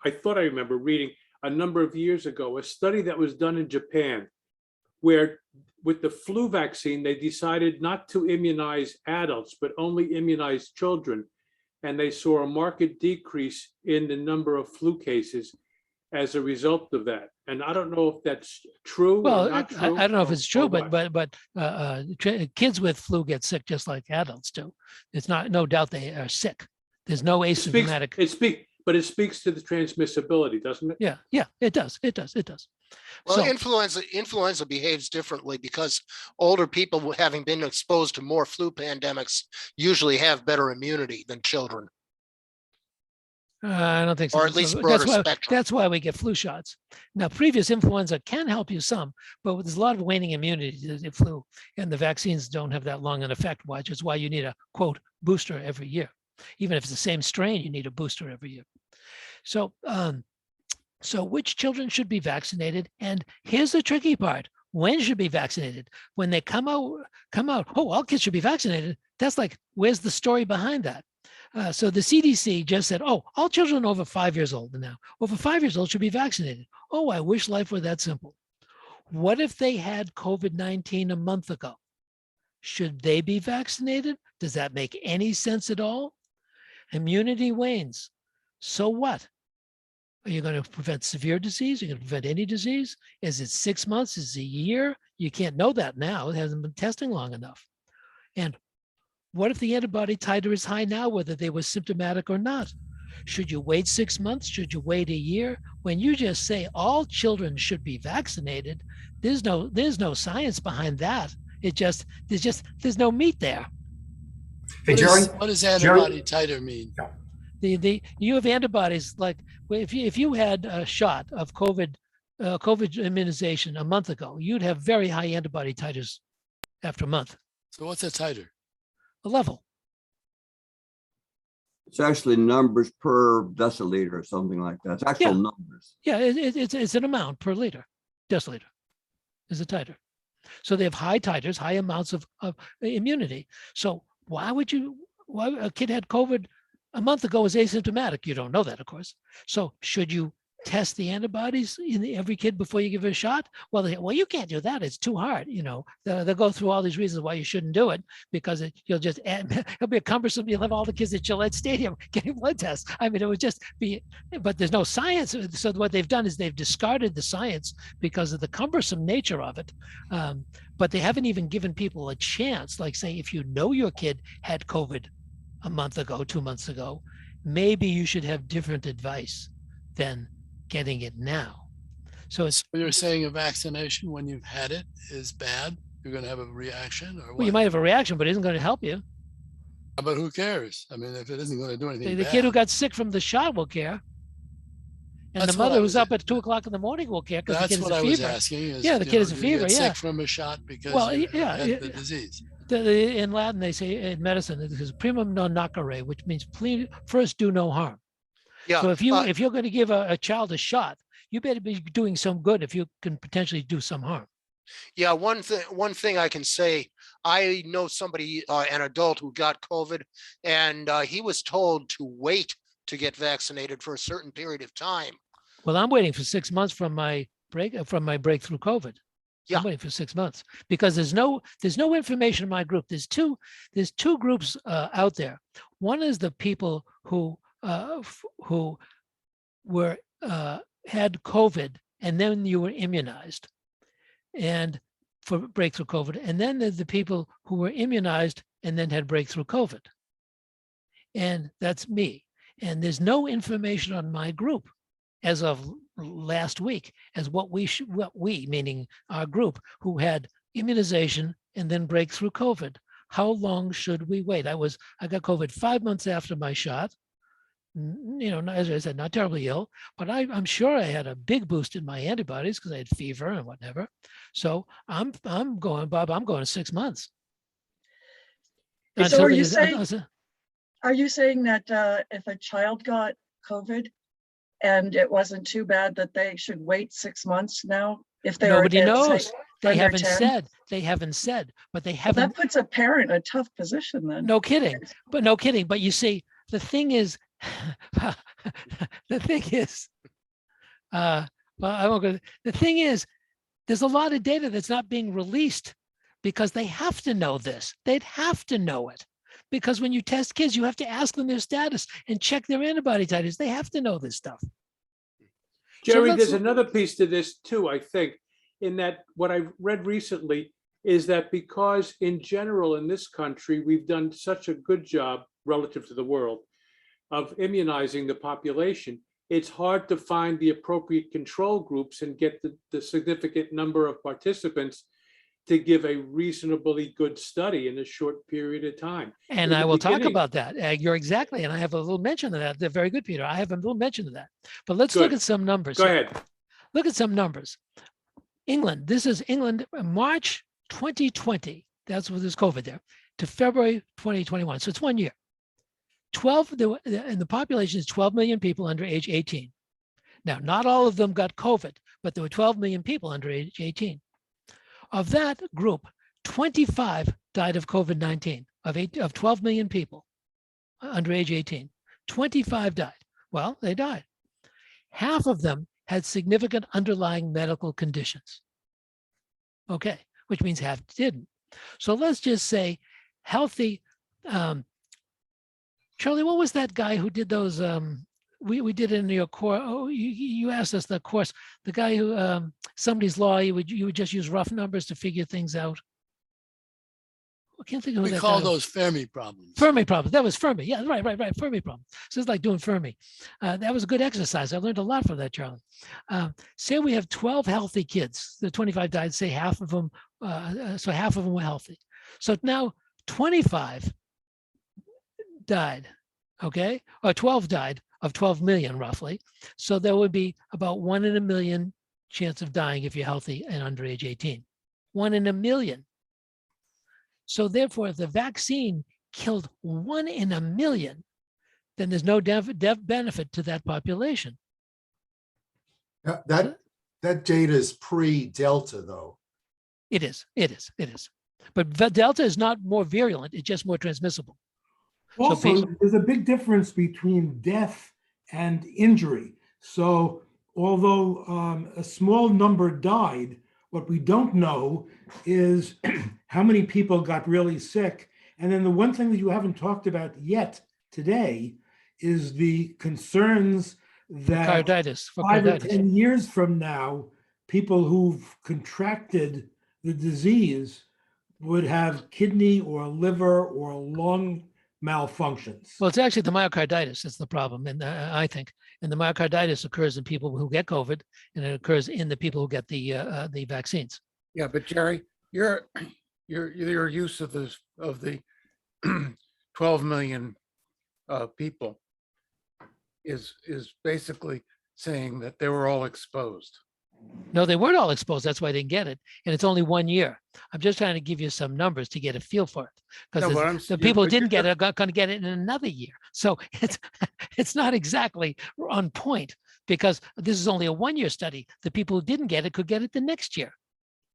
I thought I remember reading a number of years ago, a study that was done in Japan, where with the flu vaccine, they decided not to immunize adults, but only immunize children. And they saw a marked decrease in the number of flu cases as a result of that. And I don't know if that's true or Well, not true. I don't know if it's true, or but what. kids with flu get sick just like adults do. It's not, no doubt they are sick. There's no asymptomatic. But it speaks to the transmissibility, doesn't it? Yeah, it does. Well, So- influenza behaves differently because older people having been exposed to more flu pandemics usually have better immunity than children, I don't think so. or at least So broader spectrum. That's why we get flu shots. Now, previous influenza can help you some, but there's a lot of waning immunity to the flu, and the vaccines don't have that long an effect, which is why you need a, quote, booster every year. Even if it's the same strain, you need a booster every year. So, so which children should be vaccinated? And here's the tricky part. When should be vaccinated? When they come out, oh, all kids should be vaccinated. That's like, where's the story behind that? So the CDC just said, oh, all children over 5 years old now, over 5 years old should be vaccinated. Oh, I wish life were that simple. What if they had COVID-19 a month ago? Should they be vaccinated? Does that make any sense at all? Immunity wanes. So what? Are you going to prevent severe disease? Are you going to prevent any disease? Is it 6 months? Is it a year? You can't know that now. It hasn't been testing long enough. And what if the antibody titer is high now, whether they were symptomatic or not? Should you wait 6 months? Should you wait a year? When you just say all children should be vaccinated, there's no science behind that. There's no meat there. Hey, Jerry. What does antibody titer mean? You have antibodies like if you had a shot of COVID immunization a month ago, you'd have very high antibody titers after a month. So what's a titer? A level. It's actually numbers per deciliter or something like that. It's actual numbers. Yeah, it's an amount per liter. Deciliter is a titer. So they have high titers, high amounts of immunity. So why a kid had COVID a month ago is asymptomatic? You don't know that, of course. So should you test the antibodies in every kid before you give it a shot? Well, you can't do that. It's too hard. You know, they'll go through all these reasons why you shouldn't do it, because it'll be a cumbersome. You'll have all the kids at Gillette Stadium getting blood tests. I mean, it would just be, but there's no science. So what they've done is they've discarded the science because of the cumbersome nature of it. But they haven't even given people a chance. Like, say, if you know your kid had COVID a month ago, 2 months ago, maybe you should have different advice than getting it now. So it's, You're saying a vaccination when you've had it is bad? You're going to have a reaction, or what? well, you might have a reaction, but it isn't going to help you. But who cares? I mean, if it isn't going to do anything The bad. kid who got sick from the shot will care. And That's the what mother I who's was- up at 2 o'clock in the morning will care because the That's kid what has I a was fever. asking. Is, Yeah, the you kid know, has a you fever, get yeah. sick from a shot because Well, you yeah, had the disease. In Latin, they say in medicine, it is primum non nocere, which means first do no harm. Yeah. So if you're going to give a child a shot, you better be doing some good if you can potentially do some harm. Yeah, one thing I can say, I know somebody, an adult who got COVID, and he was told to wait to get vaccinated for a certain period of time. Well, I'm waiting for 6 months from my breakthrough COVID. Yeah. I'm waiting for 6 months because there's no information in my group. There's two groups out there. One is the people who were had COVID and then you were immunized, and for breakthrough COVID, and then there's the people who were immunized and then had breakthrough COVID, and that's me. And there's no information on my group as of last week as what we meaning our group who had immunization and then breakthrough COVID. How long should we wait? I got COVID 5 months after my shot. You know, as I said, not terribly ill, but I'm sure I had a big boost in my antibodies because I had fever and whatever. So I'm going, Bob. I'm going to 6 months. So are you saying that if a child got COVID and it wasn't too bad, that they should wait 6 months now? If they Nobody are, knows. They under haven't 10? said. They haven't said. But they Well, haven't. that puts a parent in a tough position then. No kidding. But you see, the thing is, the thing is, well, I won't go. The thing is, there's a lot of data that's not being released because they have to know this. They'd have to know it because when you test kids, you have to ask them their status and check their antibody titers. They have to know this stuff. Jerry, So there's another piece to this too, I think, in that what I read recently is that because in general in this country, we've done such a good job relative to the world of immunizing the population, it's hard to find the appropriate control groups and get the significant number of participants to give a reasonably good study in a short period of time. And I will talk about that. You're exactly, and I have a little mention of that. They're very good, Peter. I have a little mention of that. But let's look at some numbers. Go ahead. Look at some numbers. England, this is England, March 2020. That's what there's COVID there, to February 2021. So it's 1 year. 12, and the population is 12 million people under age 18. Now, not all of them got COVID, but there were 12 million people under age 18. Of that group, 25 died of COVID-19, of 12 million people under age 18. 25 died. Well, they died. Half of them had significant underlying medical conditions. Okay, which means half didn't. So let's just say healthy. Charlie, what was that guy who did those? We did it in your course. Oh, you asked us the course. The guy who somebody's law, you would just use rough numbers to figure things out. I can't think of who We that call guy those Fermi problems. Fermi problems. That was Fermi. Yeah, right. Fermi problems. So it's like doing Fermi. That was a good exercise. I learned a lot from that, Charlie. Say we have 12 healthy kids. The 25 died. Say half of them. So half of them were healthy. So now 25 died. Okay, or 12 died of 12 million roughly. So there would be about 1 in a million chance of dying if you're healthy and under age 18. 1 in a million. So therefore, if the vaccine killed 1 in a million, then there's no benefit to that population. That data is pre-Delta, though. It is. But Delta is not more virulent, it's just more transmissible. Also, there's a big difference between death and injury. So although a small number died, what we don't know is how many people got really sick. And then the one thing that you haven't talked about yet today is the concerns that 5 or 10 years from now, people who've contracted the disease would have kidney or liver or lung malfunctions. Well, it's actually the myocarditis that's the problem, and I think, and the myocarditis occurs in people who get COVID, and it occurs in the people who get the vaccines. Yeah, but Jerry, your use of the 12 million people is basically saying that they were all exposed. No, they weren't all exposed. That's why they didn't get it. And it's only 1 year. I'm just trying to give you some numbers to get a feel for it. Because the people who didn't get it are going to get it in another year. So it's not exactly on point because this is only a 1 year study. The people who didn't get it could get it the next year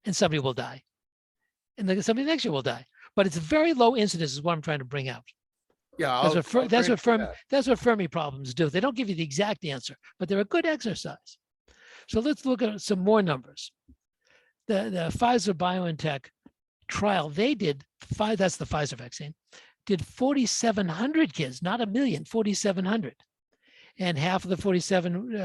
and somebody will die. And then somebody next year will die. But it's very low incidence is what I'm trying to bring out. Yeah, that's what Fermi problems do. They don't give you the exact answer, but they're a good exercise. So let's look at some more numbers. The Pfizer BioNTech trial, they did, that's the Pfizer vaccine, did 4,700 kids, not a million, 4,700. And half of the 47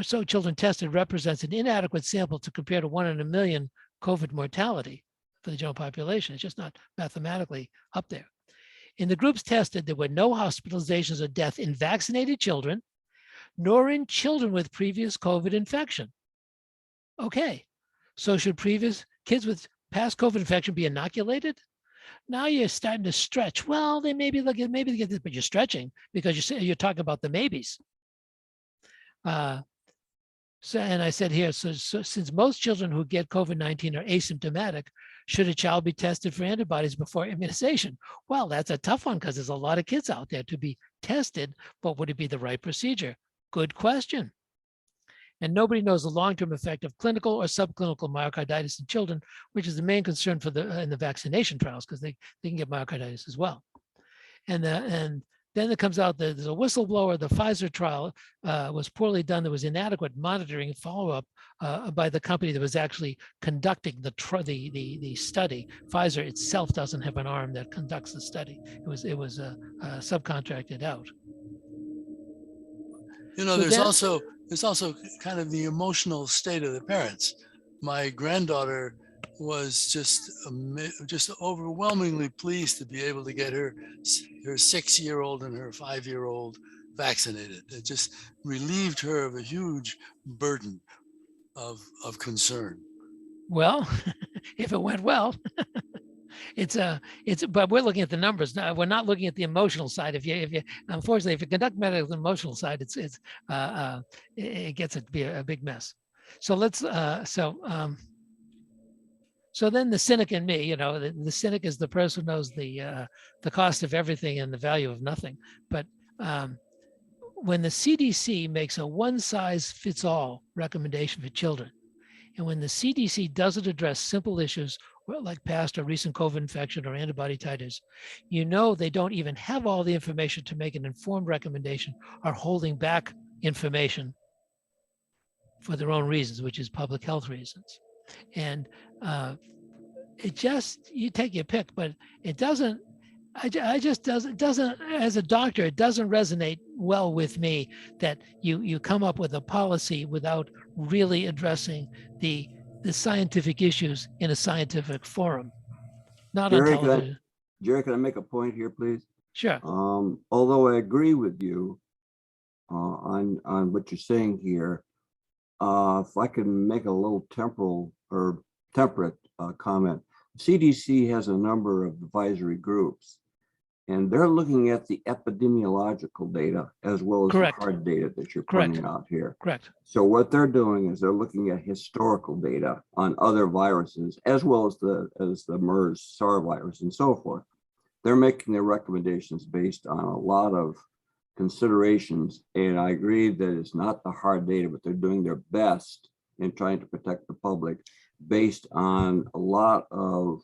so children tested represents an inadequate sample to compare to 1 in a million COVID mortality for the general population. It's just not mathematically up there. In the groups tested, there were no hospitalizations or death in vaccinated children, nor in children with previous COVID infection. Okay, so should previous kids with past COVID infection be inoculated? Now you're starting to stretch. Well, they maybe get this, but you're stretching because you're talking about the maybes. So, and I said here, so since most children who get COVID-19 are asymptomatic, should a child be tested for antibodies before immunization? Well, that's a tough one because there's a lot of kids out there to be tested, but would it be the right procedure? Good question. And nobody knows the long-term effect of clinical or subclinical myocarditis in children, which is the main concern for in the vaccination trials because they can get myocarditis as well. And then it comes out that there's a whistleblower. The Pfizer trial was poorly done. There was inadequate monitoring and follow-up by the company that was actually conducting the study. Pfizer itself doesn't have an arm that conducts the study. It was subcontracted out. You know, So there's also kind of the emotional state of the parents. My granddaughter was just overwhelmingly pleased to be able to get her 6-year-old and her 5-year-old vaccinated. It just relieved her of a huge burden of concern. Well, if it went well, but we're looking at the numbers now. We're not looking at the emotional side. If you unfortunately, if you conduct medical the emotional side, it gets to be a big mess. So let's so then the cynic in me, you know, the cynic is the person who knows the cost of everything and the value of nothing. But when the CDC makes a one-size-fits-all recommendation for children, and when the CDC doesn't address simple issues like past or recent COVID infection or antibody titers, you know they don't even have all the information to make an informed recommendation, or holding back information for their own reasons, which is public health reasons. And it just, you take your pick, but it doesn't, doesn't, as a doctor, it doesn't resonate well with me that you come up with a policy without really addressing the scientific issues in a scientific forum, not on television. Jerry, can I make a point here, please? Sure. Although I agree with you on what you're saying here, if I can make a little temperate comment, CDC has a number of advisory groups, and they're looking at the epidemiological data as well as Correct. the hard data that you're Correct. pointing out here. Correct. So what they're doing is they're looking at historical data on other viruses as well as the MERS, SARS virus, and so forth. They're making their recommendations based on a lot of considerations, and I agree that it's not the hard data, but they're doing their best in trying to protect the public based on a lot of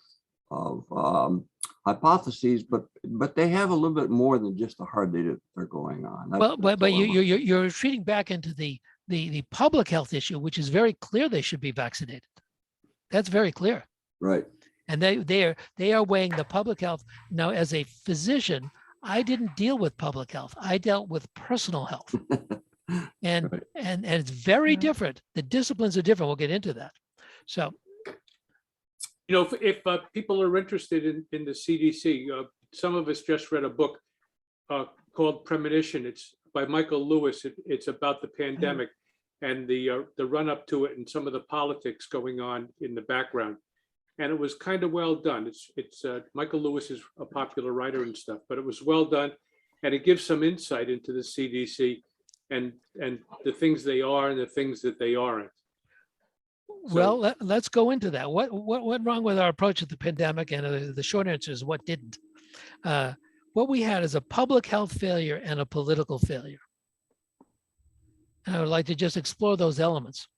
hypotheses, but they have a little bit more than just the hard data that they're going on. But you're retreating back into the public health issue, which is very clear they should be vaccinated. That's very clear. Right. And they are weighing the public health. Now, as a physician, I didn't deal with public health. I dealt with personal health. And Right. and it's very different. The disciplines are different. We'll get into that. So, you know, if people are interested in the CDC, some of us just read a book called Premonition. It's by Michael Lewis. It's about the pandemic and the run up to it and some of the politics going on in the background. And it was kind of well done. It's Michael Lewis is a popular writer and stuff, but it was well done, and it gives some insight into the CDC and the things they are and the things that they aren't. well, let's go into that. What went wrong with our approach to the pandemic? And the short answer is what didn't. What we had is a public health failure and a political failure. And I would like to just explore those elements.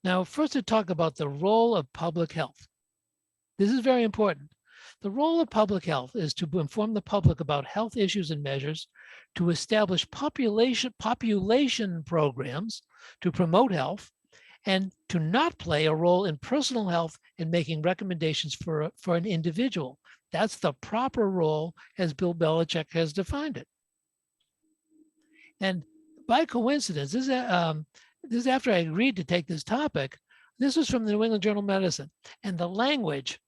Now, first to talk about the role of public health. This is very important. The role of public health is to inform the public about health issues and measures, to establish population programs to promote health, and to not play a role in personal health in making recommendations for an individual. That's the proper role as Bill Belichick has defined it. And by coincidence, this is after I agreed to take this topic. This was from the New England Journal of Medicine, and the language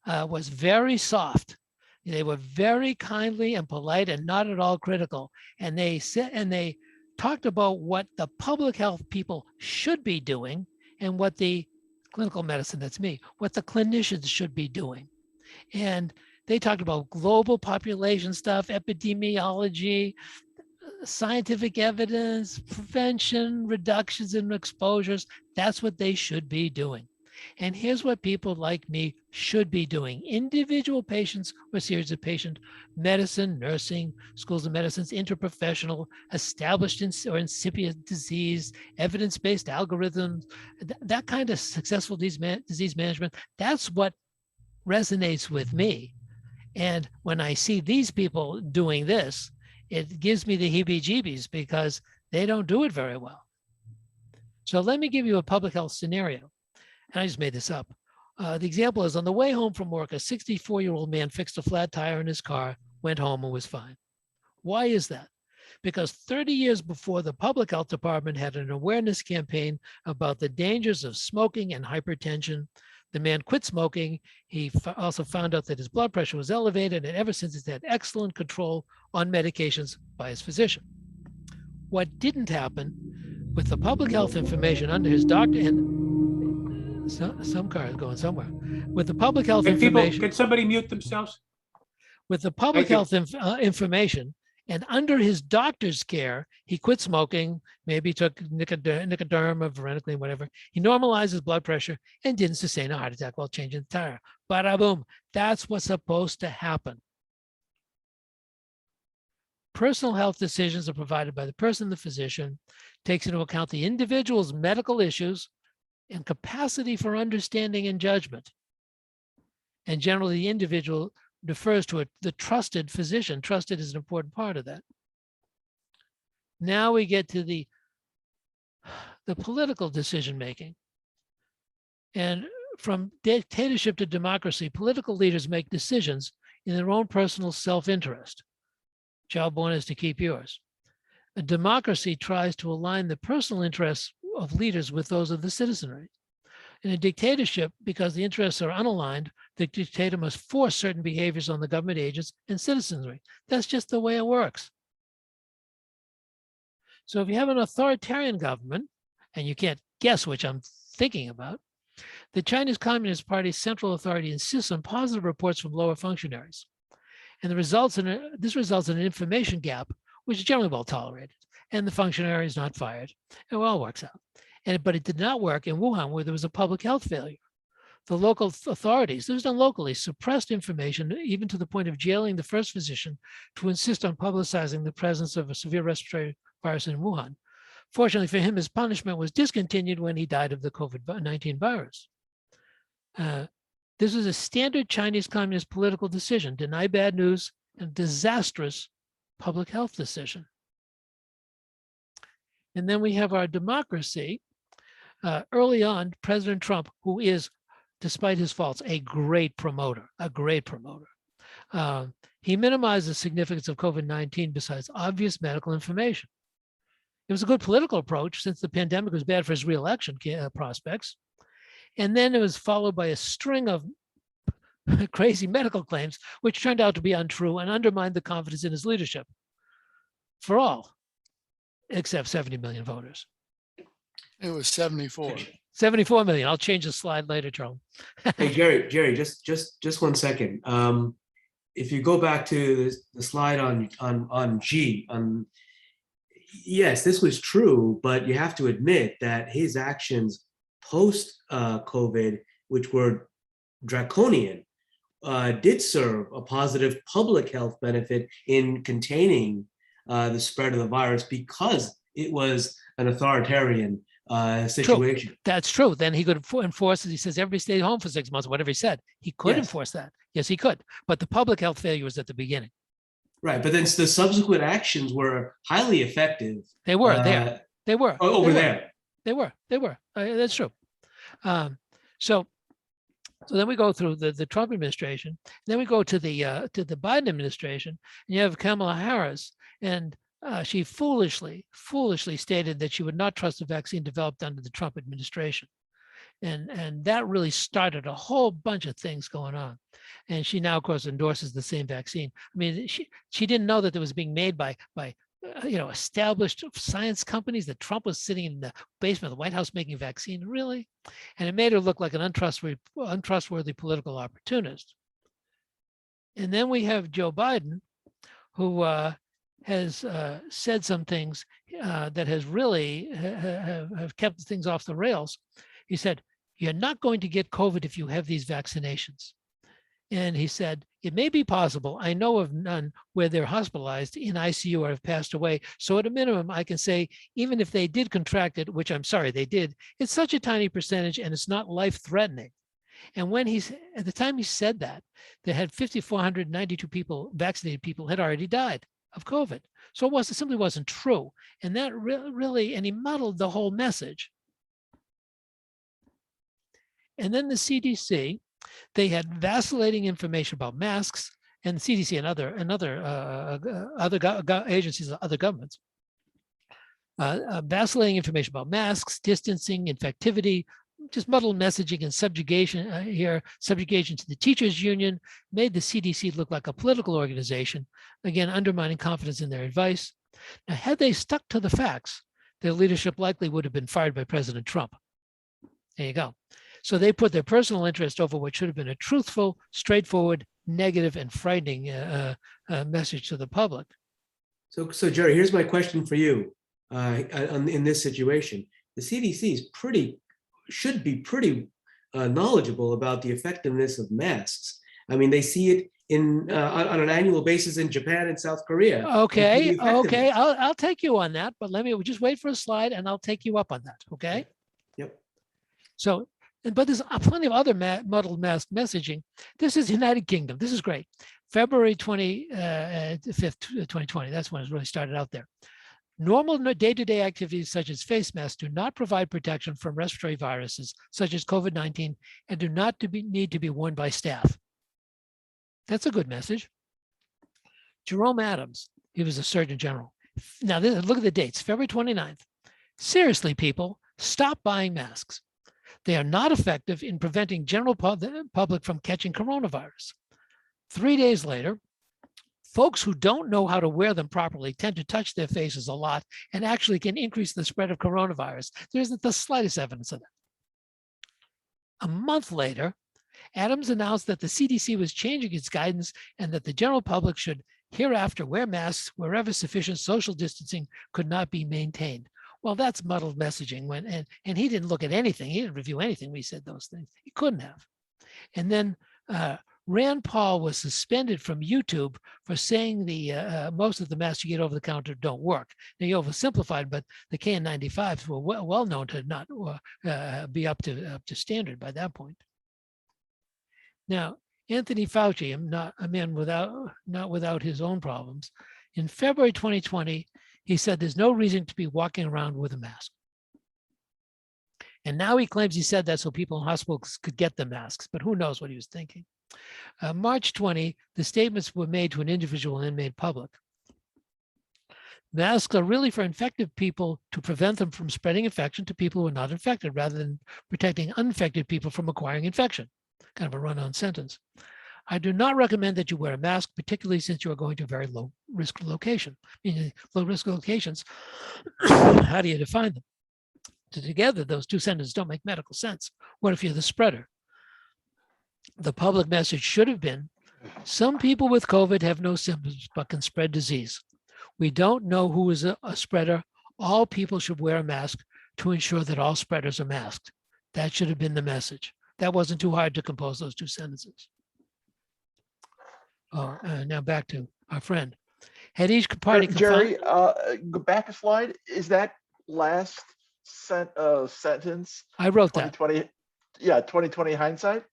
was very soft. They were very kindly and polite and not at all critical. And they said, and they talked about what the public health people should be doing and what the clinical medicine, that's me, what the clinicians should be doing. And they talked about global population stuff, epidemiology, scientific evidence, prevention, reductions in exposures. That's what they should be doing. And here's what people like me should be doing. Individual patients or series of patient medicine, nursing, schools of medicine's interprofessional, established or incipient disease, evidence-based algorithms, that kind of successful disease management. That's what resonates with me. And when I see these people doing this, it gives me the heebie-jeebies because they don't do it very well. So let me give you a public health scenario. And I just made this up. The example is on the way home from work, a 64-year-old man fixed a flat tire in his car, went home and was fine. Why is that? Because 30 years before, the public health department had an awareness campaign about the dangers of smoking and hypertension. The man quit smoking. He also found out that his blood pressure was elevated, and ever since he's had excellent control on medications by his physician. What didn't happen with the public health information under his doctor, and some car is going somewhere, with the public health information. Can somebody mute themselves? With the public health information, and under his doctor's care, he quit smoking, maybe took Nicoderm or varenicline, whatever. He normalized his blood pressure and didn't sustain a heart attack while changing the tire. Bada boom. That's what's supposed to happen. Personal health decisions are provided by the person, the physician, takes into account the individual's medical issues and capacity for understanding and judgment. And generally, the individual defers to the trusted physician. Trusted is an important part of that. Now we get to the political decision making. And from dictatorship to democracy, political leaders make decisions in their own personal self-interest. Job one is to keep yours. A democracy tries to align the personal interests of leaders with those of the citizenry. In a dictatorship, because the interests are unaligned, the dictator must force certain behaviors on the government agents and citizenry. That's just the way it works. So if you have an authoritarian government, and you can't guess which I'm thinking about, the Chinese Communist Party's central authority insists on positive reports from lower functionaries. And this results in an information gap, which is generally well tolerated. And the functionary is not fired. It all works out. But it did not work in Wuhan, where there was a public health failure. The local authorities, this was done locally, suppressed information, even to the point of jailing the first physician to insist on publicizing the presence of a severe respiratory virus in Wuhan. Fortunately for him, his punishment was discontinued when he died of the COVID-19 virus. This was a standard Chinese communist political decision, deny bad news, and disastrous public health decision. And then we have our democracy. Early on, President Trump, who is, despite his faults, a great promoter, he minimized the significance of COVID-19 besides obvious medical information. It was a good political approach since the pandemic was bad for his reelection prospects. And then it was followed by a string of crazy medical claims, which turned out to be untrue and undermined the confidence in his leadership for all, except 70 million voters. It was 74. 74 million. I'll change the slide later, Charles. Hey, Jerry, just 1 second. If you go back to the slide on G, yes, this was true, but you have to admit that his actions post COVID, which were draconian, did serve a positive public health benefit in containing the spread of the virus because it was an authoritarian situation. True. That's true. Then he could enforce, as he says, everybody stay home for 6 months, whatever he said. He could enforce that. Yes, he could. But the public health failure was at the beginning. Right. But then the subsequent actions were highly effective. They were there. They were. Over there. They were. That's true. So then we go through the Trump administration. Then we go to the Biden administration, and you have Kamala Harris, and she foolishly stated that she would not trust the vaccine developed under the Trump administration. And that really started a whole bunch of things going on. And she now, of course, endorses the same vaccine. I mean, she didn't know that it was being made by established science companies, that Trump was sitting in the basement of the White House making a vaccine, really? And it made her look like an untrustworthy political opportunist. And then we have Joe Biden, who has said some things that has really have kept things off the rails. He said, you're not going to get COVID if you have these vaccinations. And he said, it may be possible. I know of none where they're hospitalized in ICU or have passed away. So at a minimum, I can say, even if they did contract it, which I'm sorry they did, it's such a tiny percentage and it's not life-threatening. And when at the time he said that, they had 5,492 people, vaccinated people, had already died of COVID. So it simply wasn't true. And that really, and he muddled the whole message. And then the CDC, they had vacillating information about masks, and the CDC and other agencies, other governments, vacillating information about masks, distancing, infectivity, just muddled messaging and subjugation subjugation to the teachers union, made the CDC look like a political organization, again, undermining confidence in their advice. Now, had they stuck to the facts, their leadership likely would have been fired by President Trump. There you go. So they put their personal interest over what should have been a truthful, straightforward, negative, and frightening message to the public. So Jerry, here's my question for you. In this situation, the CDC should be pretty knowledgeable about the effectiveness of masks. I mean, they see it on an annual basis in Japan and South Korea. Okay, I'll take you on that, but let me just wait for a slide and I'll take you up on that, okay? Yep. So, but there's plenty of other muddled mask messaging. This is United Kingdom. This is great. February 25th, 2020, that's when it really started out there. Normal day-to-day activities such as face masks do not provide protection from respiratory viruses such as COVID-19 and do not need to be worn by staff. That's a good message. Jerome Adams, he was a Surgeon General. Now, look at the dates, February 29th. Seriously, people, stop buying masks. They are not effective in preventing general public from catching coronavirus. 3 days later, folks who don't know how to wear them properly tend to touch their faces a lot and actually can increase the spread of coronavirus. There isn't the slightest evidence of that. A month later, Adams announced that the CDC was changing its guidance and that the general public should hereafter wear masks wherever sufficient social distancing could not be maintained. Well, that's muddled messaging. And he didn't look at anything. He didn't review anything when he said those things. He couldn't have. And then Rand Paul was suspended from YouTube for saying most of the masks you get over the counter don't work. Now, you oversimplified, but the KN95s were well known to not be up to standard by that point. Now, Anthony Fauci, not a man not without his own problems. In February 2020, he said there's no reason to be walking around with a mask. And now he claims he said that so people in hospitals could get the masks, but who knows what he was thinking. March 20, the statements were made to an individual and made public. Masks are really for infected people to prevent them from spreading infection to people who are not infected, rather than protecting uninfected people from acquiring infection. Kind of a run-on sentence. I do not recommend that you wear a mask, particularly since you are going to a very low-risk location. Meaning low-risk locations, how do you define them? Together, those two sentences don't make medical sense. What if you're the spreader? The public message should have been, some people with COVID have no symptoms but can spread disease. We don't know who is a spreader. All people should wear a mask to ensure that all spreaders are masked. That should have been the message. That wasn't too hard to compose those two sentences. Now back to our friend. Had each party Jerry, go back a slide. Is that last sentence? I wrote that. 2020, yeah, 2020 hindsight.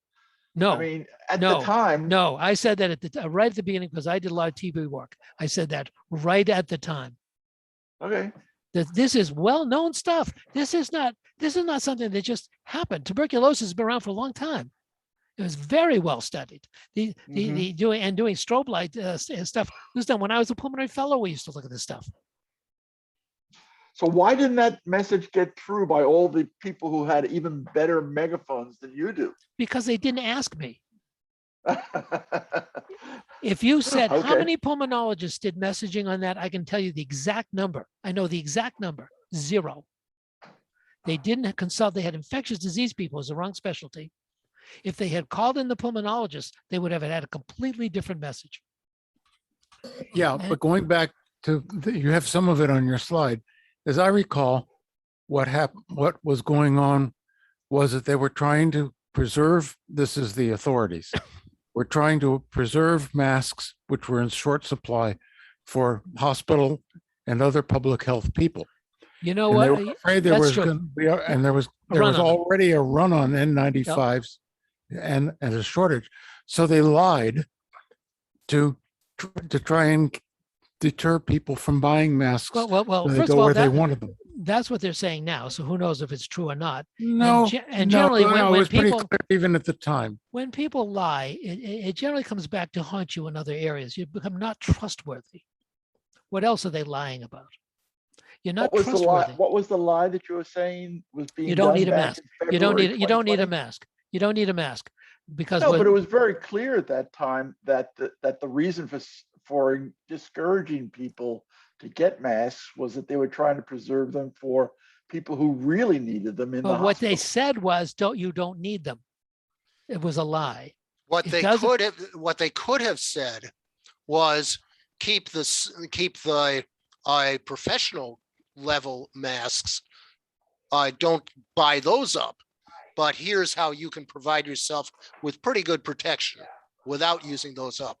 No, I mean, at the time. No, I said that right at the beginning because I did a lot of TV work. I said that right at the time. Okay. That this is well-known stuff. This is not something that just happened. Tuberculosis has been around for a long time. It was very well studied. Doing strobe light stuff was done when I was a pulmonary fellow. We used to look at this stuff. So why didn't that message get through by all the people who had even better megaphones than you do? Because they didn't ask me. If you said, how many pulmonologists did messaging on that, I can tell you the exact number. I know the exact number, 0. They didn't consult. They had infectious disease people as the wrong specialty. If they had called in the pulmonologist, they would have had a completely different message. Yeah, but going back to, you have some of it on your slide. As I recall, what was going on was that they were trying to preserve, this is the authorities, were trying to preserve masks, which were in short supply for hospital and other public health people. You know and what? They were afraid there was going to be, there was already a run on N95s and a shortage. So they lied to try and deter people from buying masks. Well, so they first go of all, where they wanted them. that's what they're saying now. So who knows if it's true or not? No, And generally, no, it when was pretty people clear even at the time. when people lie, it generally comes back to haunt you in other areas. You become not trustworthy. What else are they lying about? You're not What was the lie? trustworthy. What was the lie that you were saying was being You don't done need a back mask. in You don't February need you don't need a 2020? mask. You don't need a mask because No, when, but it was very clear at that time that the reason for discouraging people to get masks was that they were trying to preserve them for people who really needed them in the but what they hospital. said was, you don't need them. It was a lie. What It they doesn't- could have said was keep the professional level masks. Don't buy those up, but here's how you can provide yourself with pretty good protection without using those up.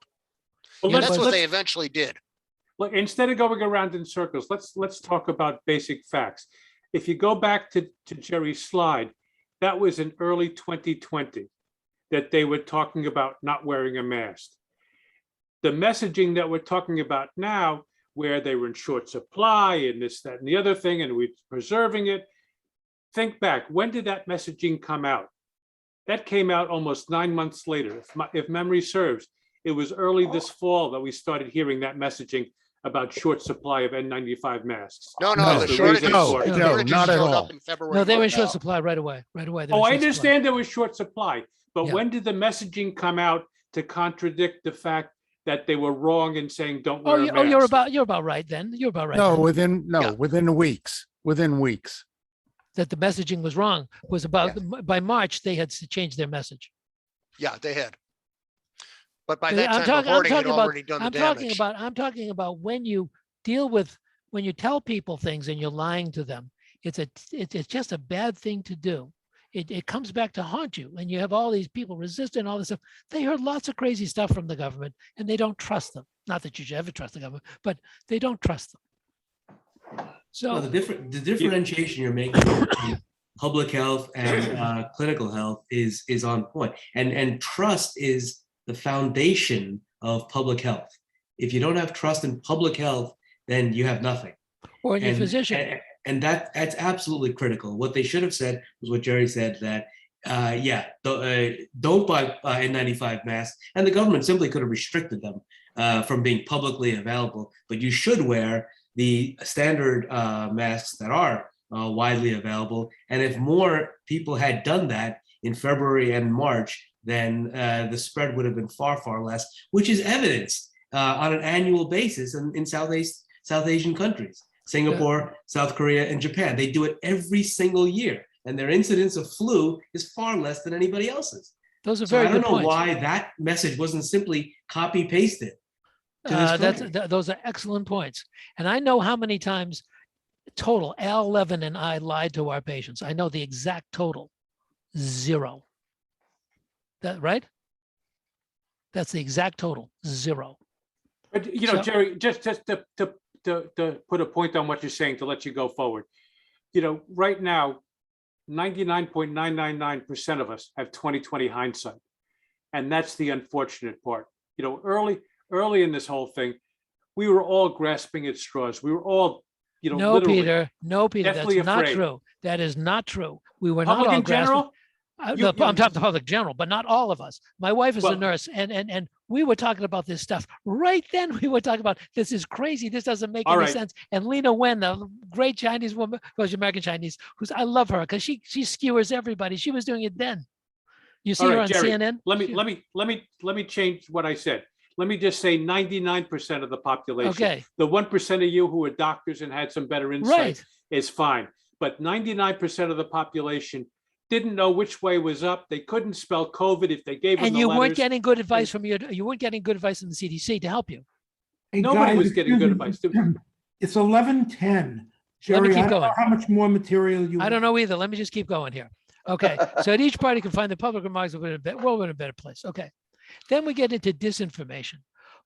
Well, And that's what they eventually did. Look, instead of going around in circles, let's talk about basic facts. If you go back to Jerry's slide, that was in early 2020 that they were talking about not wearing a mask. The messaging that we're talking about now, where they were in short supply and this, that, and the other thing, and we're preserving it. Think back, when did that messaging come out? That came out almost 9 months later. If memory serves, it was early this fall that we started hearing that messaging about short supply of N95 masks. No, No, the the shortages, reason for it. the No, shortages not at showed all. up in February. No, they were in March. short supply right away. Right away. they were Oh, in I short supply. understand there was short supply, but Yeah. when did the messaging come out to contradict the fact that they were wrong in saying don't wear a mask? You're about right then. You're about right. No, then. within weeks. Within weeks. That the messaging was wrong was about by March they had to change their message. Yeah, they had. But by I'm that time, talking- the I'm hoarding had talking about- already done the I'm damage. talking about when you when you tell people things and you're lying to them, it's just a bad thing to do. It comes back to haunt you, and you have all these people resisting all this stuff. They heard lots of crazy stuff from the government and they don't trust them. Not that you should ever trust the government, but they don't trust them. So No, the differentiation you're making between public health and clinical health is on point. And trust is the foundation of public health. If you don't have trust in public health, then you have nothing. or in your physician. And that's absolutely critical. What they should have said was what Jerry said, that don't buy N95 masks, and the government simply could have restricted them from being publicly available. But you should wear the standard masks that are widely available. And if more people had done that in February and March, then the spread would have been far, far less, which is evidenced on an annual basis in South Asian countries. Singapore, South Korea, and Japan. They do it every single year, and their incidence of flu is far less than anybody else's. Those are very I don't good know points. why that message wasn't simply copy pasted to this country. Those are excellent points. And I know how many times total Al Levin and I lied to our patients. I know the exact total, 0. That right? That's the exact total, 0. But Jerry, just to put a point on what you're saying, to let you go forward. Right now, 99.999% of us have 20/20 hindsight. And that's the unfortunate part. Early in this whole thing, we were all grasping at straws. We were all, No, literally Peter, that's deathly not afraid. true. That is not true. We were Public not all in general? grasping. I'm talking the public general, but not all of us. My wife is a Well- nurse, and we were talking about this stuff right then. We were talking about this is crazy. This doesn't make All any right. sense. And Lena Wen, the great Chinese woman, well, she's American Chinese, I love her because she skewers everybody. She was doing it then. You see All her right, on Jerry, CNN. let me change what I said. Let me just say 99% of the population. Okay. The 1% of you who are doctors and had some better insight Right. is fine. But 99% of the population didn't know which way was up. They couldn't spell COVID if they gave them And the you weren't letters. getting good advice from you weren't getting good advice from the CDC to help you. Hey, Nobody guys, was getting good excuse advice. me. It's 11:10. Jerry, Let me keep I don't know going. how much more material you. I don't know either. Let me just keep going here. Okay. So each party can find the public remarks of it, we're in a better place. Okay. Then we get into disinformation.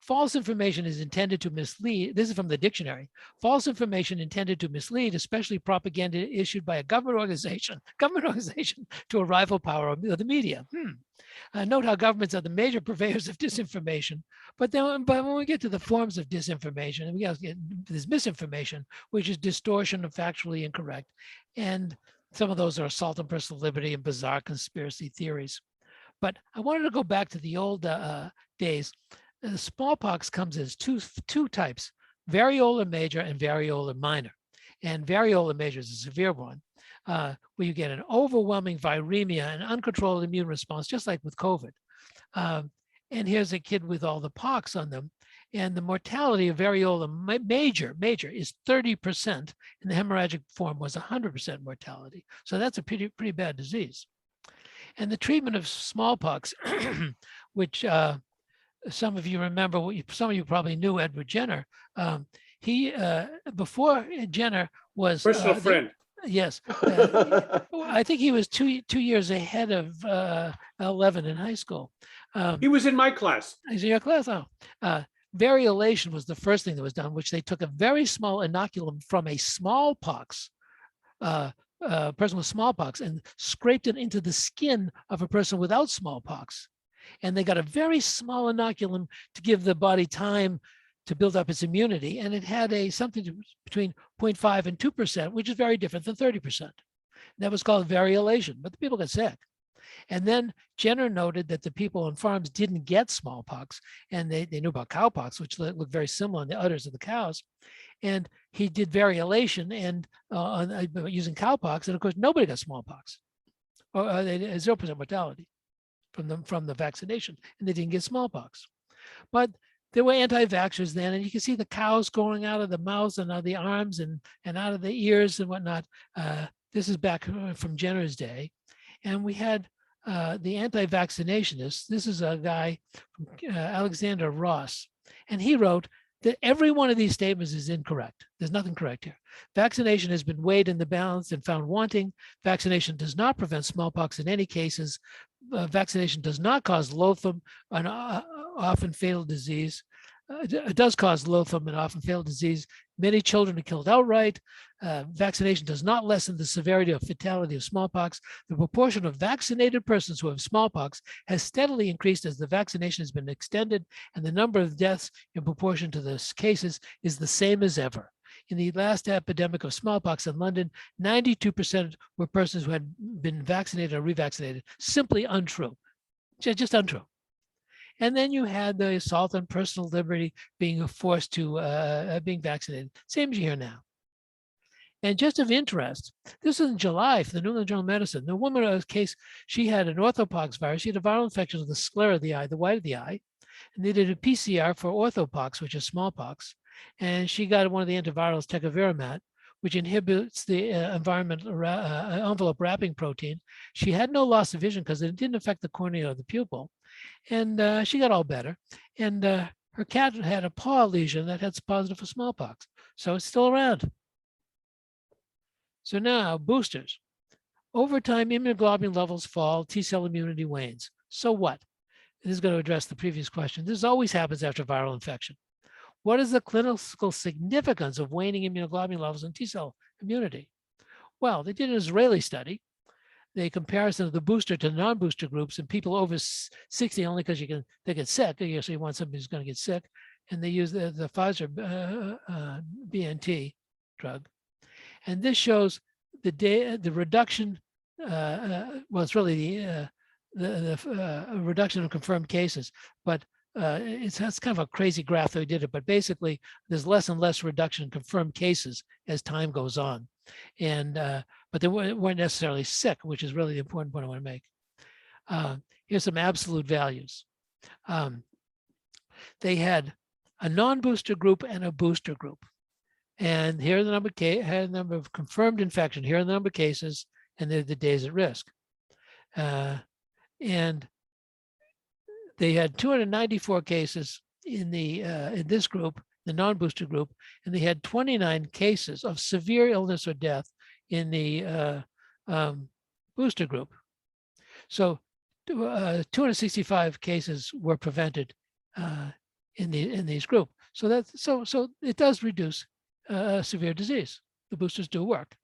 false information is intended to mislead. This is from the dictionary. False information intended to mislead, especially propaganda issued by a government organization to a rival power of the media. Note how governments are the major purveyors of disinformation, but when we get to the forms of disinformation, we get this misinformation, which is distortion of factually incorrect, and some of those are assault on personal liberty and bizarre conspiracy theories. But I wanted to go back to the old days. Smallpox comes as two types: variola major and variola minor. And variola major is a severe one, where you get an overwhelming viremia and uncontrolled immune response, just like with COVID. And here's a kid with all the pox on them. And the mortality of variola major is 30%, and the hemorrhagic form was 100% mortality. So that's a pretty bad disease. And the treatment of smallpox, which some of you remember, some of you probably knew Edward Jenner. He, before Jenner was- Personal friend. Yes. I think he was two years ahead of 11 in high school. He was in my class. He's in your class? Oh. Variolation was the first thing that was done, which they took a very small inoculum from a smallpox person with smallpox and scraped it into the skin of a person without smallpox. And they got a very small inoculum to give the body time to build up its immunity. And it had something between 0.5 and 2%, which is very different than 30%. That was called variolation, but the people got sick. And then Jenner noted that the people on farms didn't get smallpox, and they knew about cowpox, which looked very similar in the udders of the cows. And he did variolation and using cowpox, and of course nobody got smallpox, or 0% mortality from the vaccination, and they didn't get smallpox. But there were anti-vaxxers then, and you can see the cows going out of the mouths and out of the arms and out of the ears and whatnot. This is back from Jenner's day, and we had the anti-vaccinationists. This is a guy, Alexander Ross, and he wrote that every one of these statements is incorrect. There's nothing correct here. Vaccination has been weighed in the balance and found wanting. Vaccination does not prevent smallpox in any cases. Vaccination does not cause loathsome and often fatal disease. It does cause loathsome and often fatal disease. Many children are killed outright. Vaccination does not lessen the severity or fatality of smallpox. The proportion of vaccinated persons who have smallpox has steadily increased as the vaccination has been extended, and the number of deaths in proportion to the cases is the same as ever. In the last epidemic of smallpox in London, 92% were persons who had been vaccinated or revaccinated. Simply untrue, just untrue. And then you had the assault on personal liberty being forced to being vaccinated. Same as you hear now. And just of interest, this is in July for the New England Journal of Medicine. The woman in this case, she had an orthopox virus. She had a viral infection of the sclera of the eye, the white of the eye. And they did a PCR for orthopox, which is smallpox. And she got one of the antivirals, tecovirimat, which inhibits the envelope wrapping protein. She had no loss of vision because it didn't affect the cornea or the pupil. And she got all better. And her cat had a paw lesion that had positive for smallpox. So it's still around. So now, boosters. Over time, immunoglobulin levels fall, T-cell immunity wanes. So what? This is going to address the previous question. This always happens after viral infection. What is the clinical significance of waning immunoglobulin levels and T-cell immunity? Well, they did an Israeli study. The comparison of the booster to non-booster groups and people over 60 only because they get sick. So you want somebody who's going to get sick. And they use the Pfizer BNT drug. And this shows the reduction, well, it's really the reduction of confirmed cases, but it's kind of a crazy graph that we did it, but basically there's less and less reduction in confirmed cases as time goes on. And but they weren't necessarily sick, which is really the important point I want to make. Here's some absolute values. They had a non-booster group and a booster group. And here are the number of confirmed infection. Here are the number of cases, and they're the days at risk. And they had 294 cases in this group, the non-booster group, and they had 29 cases of severe illness or death in the booster group. So 265 cases were prevented in these group. So that's so it does reduce severe disease. The boosters do work.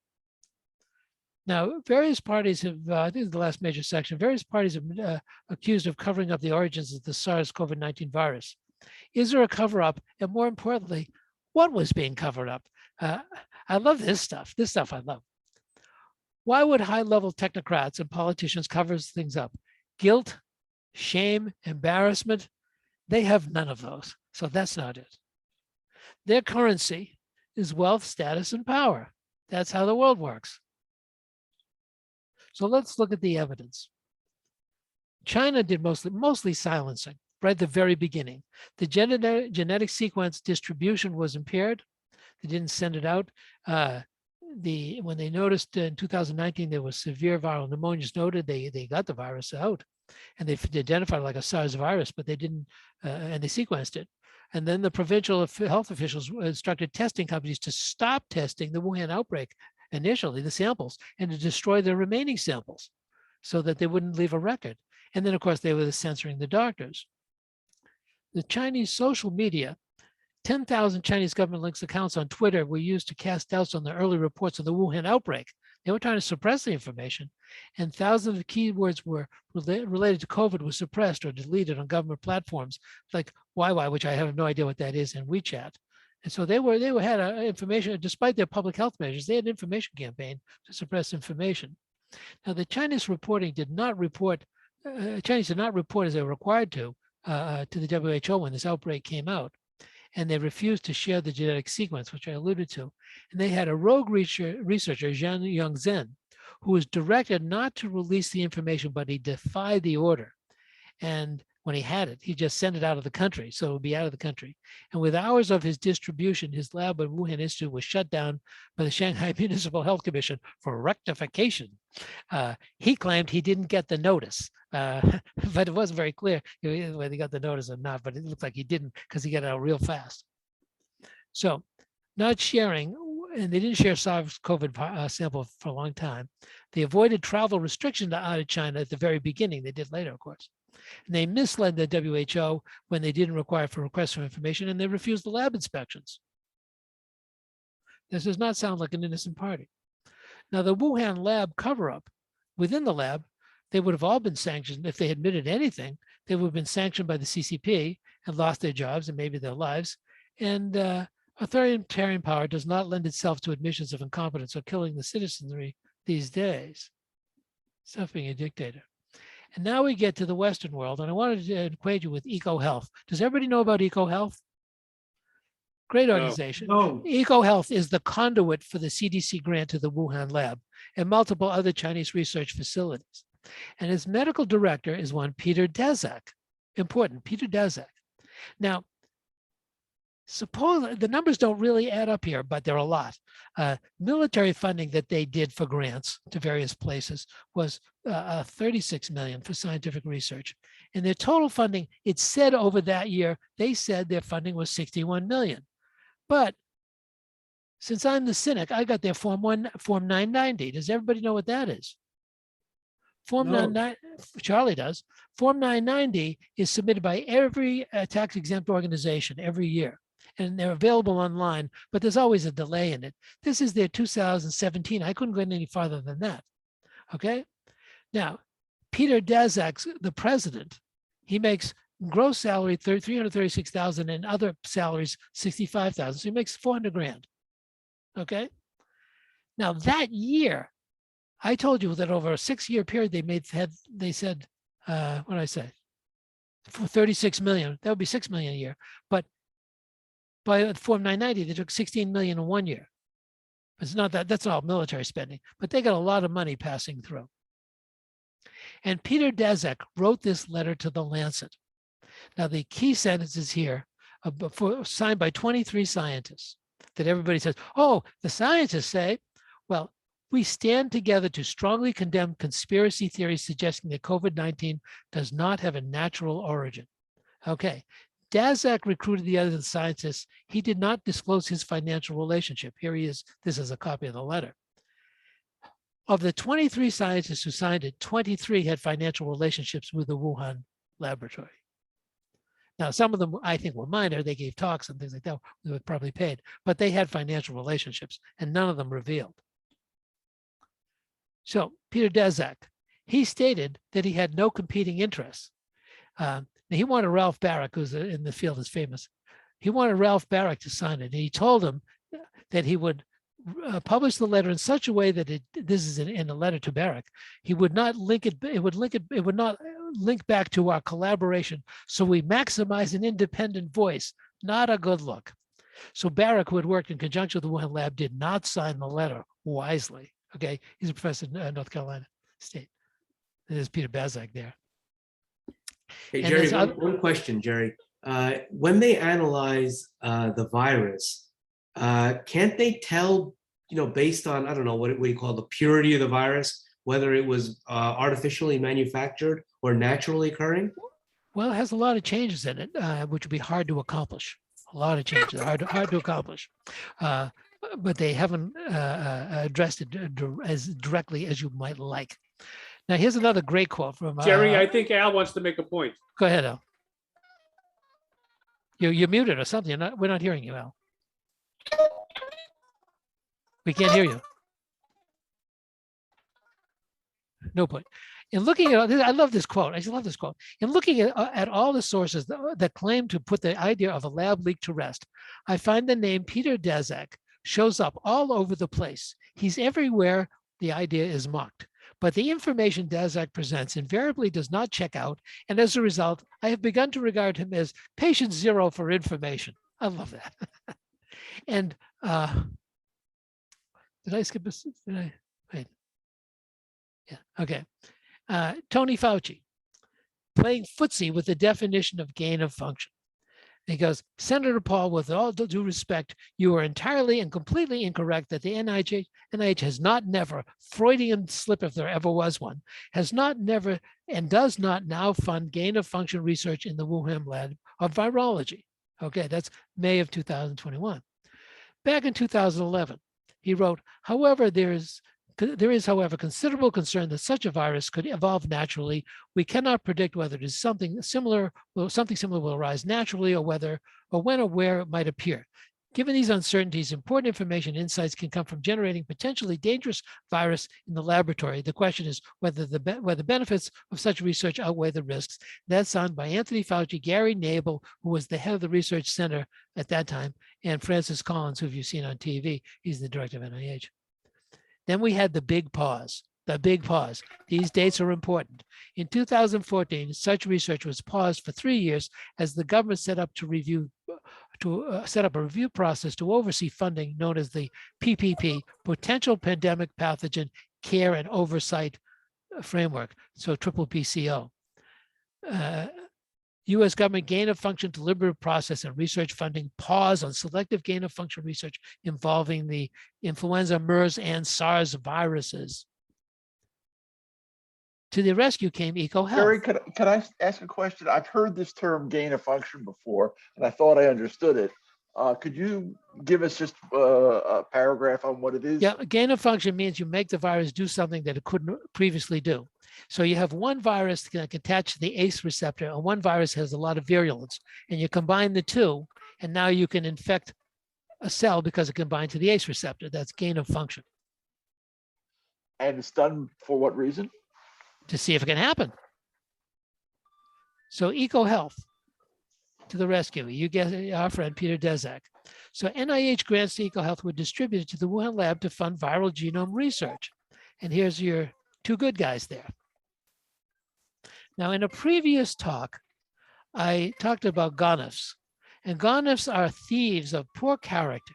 Now, various parties have, I think the last major section, various parties have been accused of covering up the origins of the SARS-CoV-19 virus. Is there a cover-up? And more importantly, what was being covered up? I love this stuff. This stuff I love. Why would high-level technocrats and politicians cover things up? Guilt, shame, embarrassment? They have none of those. So that's not it. Their currency is wealth, status, and power. That's how the world works. So let's look at the evidence. China did mostly silencing right at the very beginning. The genetic sequence distribution was impaired. They didn't send it out. When they noticed in 2019 there was severe viral pneumonias noted, they got the virus out, and they identified it like a SARS virus, but they didn't, and they sequenced it. And then the provincial health officials instructed testing companies to stop testing the Wuhan outbreak initially, the samples, and to destroy the remaining samples so that they wouldn't leave a record. And then, of course, they were censoring the doctors. The Chinese social media, 10,000 Chinese government links accounts on Twitter were used to cast doubts on the early reports of the Wuhan outbreak. They were trying to suppress the information, and thousands of keywords were related to COVID were suppressed or deleted on government platforms like YY, which I have no idea what that is, and WeChat. And so they had information, despite their public health measures, they had an information campaign to suppress information. Now, the Chinese reporting did not report, Chinese did not report as they were required to the WHO when this outbreak came out. And they refused to share the genetic sequence, which I alluded to. And they had a rogue researcher, Zhang Yongzhen, who was directed not to release the information, but he defied the order. And when he had it, he just sent it out of the country, so it would be out of the country. And with hours of his distribution, his lab at Wuhan Institute was shut down by the Shanghai Municipal Health Commission for rectification. He claimed he didn't get the notice, but it wasn't very clear whether he got the notice or not, but it looked like he didn't because he got it out real fast. So not sharing, and they didn't share SARS-CoV sample for a long time. They avoided travel restrictions out of China at the very beginning. They did later, of course. And they misled the WHO when they didn't require for requests for information, and they refused the lab inspections. This does not sound like an innocent party. Now, the Wuhan lab cover-up, within the lab, they would have all been sanctioned. If they admitted anything, they would have been sanctioned by the CCP and lost their jobs and maybe their lives. And authoritarian power does not lend itself to admissions of incompetence or killing the citizenry these days. Stop being a dictator. And now we get to the Western world, and I wanted to acquaint you with EcoHealth. Does everybody know about EcoHealth? Great organization. No. EcoHealth is the conduit for the CDC grant to the Wuhan lab and multiple other Chinese research facilities. And its medical director is one Peter Daszak. Important, Peter Daszak. Now, suppose the numbers don't really add up here, but they're a lot. Military funding that they did for grants to various places was 36 million for scientific research. And their total funding, it said over that year, they said their funding was 61 million. But since I'm the cynic, I got their Form 990. Does everybody know what that is? Form 990, Charlie does. Form 990 is submitted by every tax-exempt organization every year. And they're available online, but there's always a delay in it. This is their 2017. I couldn't go any farther than that. Okay. Now, Peter Daszak, the president, he makes gross salary 336,000 and other salaries 65,000. So he makes 400 grand. Okay. Now that year, I told you that over a 6-year period, they said, what did I say? For 36 million, that would be 6 million a year. But by Form 990, they took 16 million in 1 year. It's not that, that's all military spending, but they got a lot of money passing through. And Peter Daszak wrote this letter to the Lancet. Now, the key sentences here are signed by 23 scientists that everybody says, oh, the scientists say, well, we stand together to strongly condemn conspiracy theories suggesting that COVID-19 does not have a natural origin. Okay. Daszak recruited the other scientists. He did not disclose his financial relationship. Here he is. This is a copy of the letter. Of the 23 scientists who signed it, 23 had financial relationships with the Wuhan laboratory. Now, some of them I think were minor. They gave talks and things like that. They were probably paid, but they had financial relationships, and none of them revealed. So Peter Daszak, he stated that he had no competing interests. He wanted Ralph Barrick, who's in the field is famous. He wanted Ralph Barrick to sign it, and he told him that he would publish the letter in such a way that this is in a letter to Barrick. He would not link it. It would not link back to our collaboration. So we maximize an independent voice. Not a good look. So Barrick, who had worked in conjunction with the Wuhan lab, did not sign the letter wisely. Okay, he's a professor in North Carolina State. There's Peter Daszak there. Hey, Jerry, one question, Jerry. When they analyze the virus, can't they tell, based on, I don't know, what do you call the purity of the virus, whether it was artificially manufactured or naturally occurring? Well, it has a lot of changes in it, which would be hard to accomplish. A lot of changes, hard to accomplish. But they haven't addressed it as directly as you might like. Now, here's another great quote from Jerry. I think Al wants to make a point. Go ahead, Al. You're muted or something. We're not hearing you, Al. We can't hear you. No point. In looking at, I love this quote. I just love this quote. In looking at all the sources that claim to put the idea of a lab leak to rest, I find the name Peter Daszak shows up all over the place. He's everywhere the idea is mocked. But the information Daszak presents invariably does not check out, and as a result, I have begun to regard him as patient zero for information. I love that. And did I skip this? Did I? Wait. Yeah, okay. Tony Fauci, playing footsie with the definition of gain of function. He goes, Senator Paul, with all due respect, you are entirely and completely incorrect that the NIH has not never, Freudian slip if there ever was one, has not never and does not now fund gain of function research in the Wuhan lab of virology. Okay, that's May of 2021. Back in 2011, he wrote, however, there is, however, considerable concern that such a virus could evolve naturally. We cannot predict whether it is something similar will arise naturally, or when or where it might appear. Given these uncertainties, important information and insights can come from generating potentially dangerous virus in the laboratory. The question is whether the benefits of such research outweigh the risks. That's signed by Anthony Fauci, Gary Nabel, who was the head of the research center at that time, and Francis Collins, who you've seen on TV. He's the director of NIH. Then we had the big pause. These dates are important. In 2014, such research was paused for 3 years as the government set up a review process to oversee funding known as the PPP, Potential Pandemic Pathogen Care and Oversight Framework, so triple PCO. U.S. government gain of function deliberative process and research funding pause on selective gain of function research involving the influenza, MERS, and SARS viruses. To the rescue came EcoHealth. Jerry, can I ask a question? I've heard this term gain of function before, and I thought I understood it. Could you give us just a paragraph on what it is? Yeah, gain of function means you make the virus do something that it couldn't previously do. So you have one virus that can attach to the ACE receptor, and one virus has a lot of virulence, and you combine the two, and now you can infect a cell because it can bind to the ACE receptor. That's gain of function. And it's done for what reason? To see if it can happen. So EcoHealth to the rescue. You get our friend Peter Daszak. So NIH grants to EcoHealth were distributed to the Wuhan lab to fund viral genome research. And here's your two good guys there. Now, in a previous talk, I talked about gonifs. And gonifs are thieves of poor character.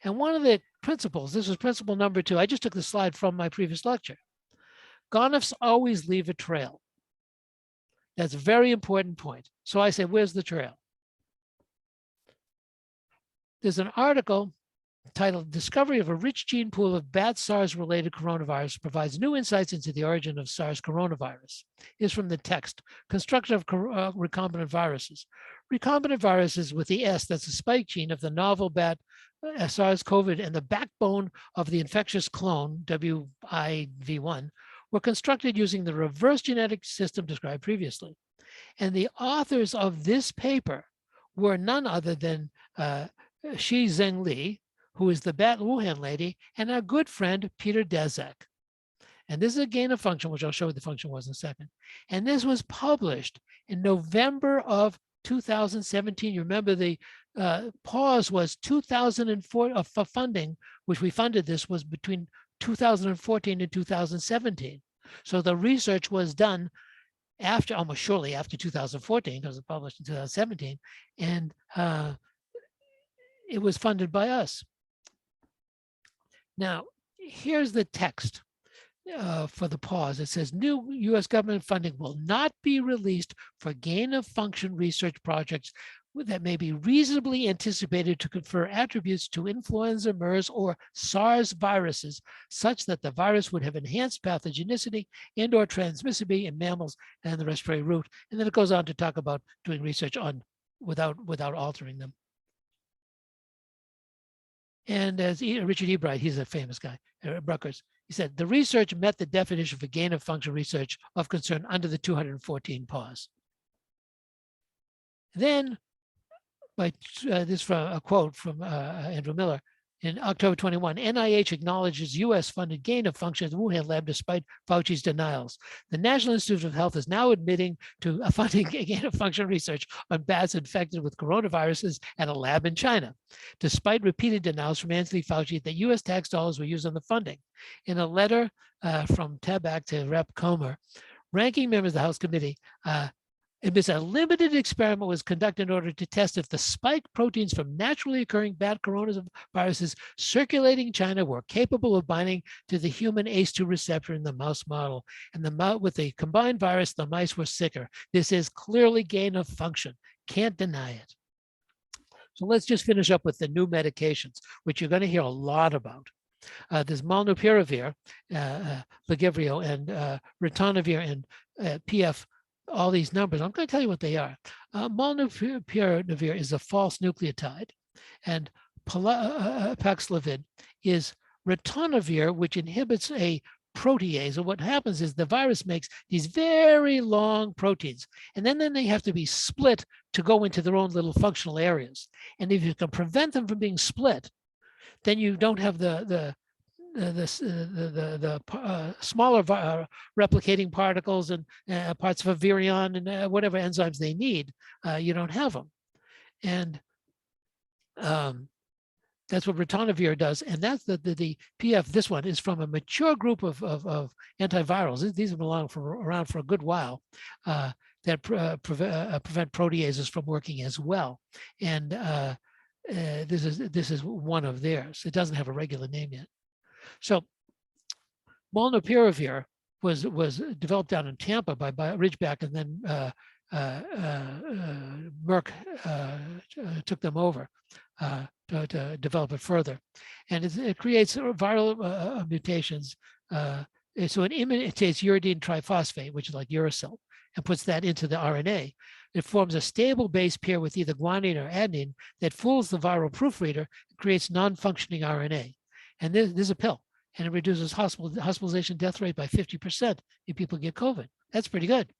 And one of the principles, this was principle number 2. I just took the slide from my previous lecture. Gonifs always leave a trail. That's a very important point. So I say, where's the trail? There's an article titled Discovery of a Rich Gene Pool of Bat SARS-Related Coronavirus Provides New Insights into the Origin of SARS Coronavirus. Is from the text, Construction of Recombinant Viruses. Recombinant viruses with the S, that's a spike gene of the novel bat SARS-CoV and the backbone of the infectious clone, WIV1, were constructed using the reverse genetic system described previously. And the authors of this paper were none other than Shi Zheng Li, who is the Bat Wuhan lady, and our good friend, Peter Daszak. And this is a gain of function, which I'll show you the function was in a second. And this was published in November of 2017. You remember the pause was 2004 for funding, which we funded this was between 2014 and 2017. So the research was done after, almost shortly after 2014, because it was published in 2017, and it was funded by us. Now, here's the text for the pause. It says, new US government funding will not be released for gain of function research projects that may be reasonably anticipated to confer attributes to influenza, MERS, or SARS viruses, such that the virus would have enhanced pathogenicity and or transmissibility in mammals and the respiratory route. And then it goes on to talk about doing research on without altering them. And as Richard Ebright, he's a famous guy, Bruckers, he said, the research met the definition for gain of function research of concern under the 214 pause. Then, this from a quote from Andrew Miller, in October 21, NIH acknowledges US funded gain of function at the Wuhan lab despite Fauci's denials. The National Institute of Health is now admitting to funding gain of function research on bats infected with coronaviruses at a lab in China, despite repeated denials from Anthony Fauci that US tax dollars were used on the funding. In a letter from Tabak to Rep. Comer, ranking members of the House Committee admits a limited experiment was conducted in order to test if the spike proteins from naturally occurring bat coronaviruses circulating in China were capable of binding to the human ACE2 receptor in the mouse model. And with the combined virus, the mice were sicker. This is clearly gain of function. Can't deny it. So let's just finish up with the new medications, which you're going to hear a lot about. There's molnupiravir, Lagevrio, and ritonavir, and PF. All these numbers, I'm going to tell you what they are. Molnupiravir is a false nucleotide, and Paxlovid is ritonavir, which inhibits a protease. And what happens is the virus makes these very long proteins, and then they have to be split to go into their own little functional areas. And if you can prevent them from being split, then you don't have the smaller replicating particles and parts of a virion and whatever enzymes they need, you don't have them. And that's what ritonavir does. And that's the PF, this one is from a mature group of antivirals. These have been around for a good while that prevent proteases from working as well. And this is one of theirs. It doesn't have a regular name yet. So molnupiravir was developed down in Tampa by Ridgeback, and then Merck took them over to develop it further. And it creates viral mutations. So it imitates uridine triphosphate, which is like uracil, and puts that into the RNA. It forms a stable base pair with either guanine or adenine that fools the viral proofreader and creates non-functioning RNA. And this is a pill, and it reduces hospitalization death rate by 50% if people get COVID. That's pretty good.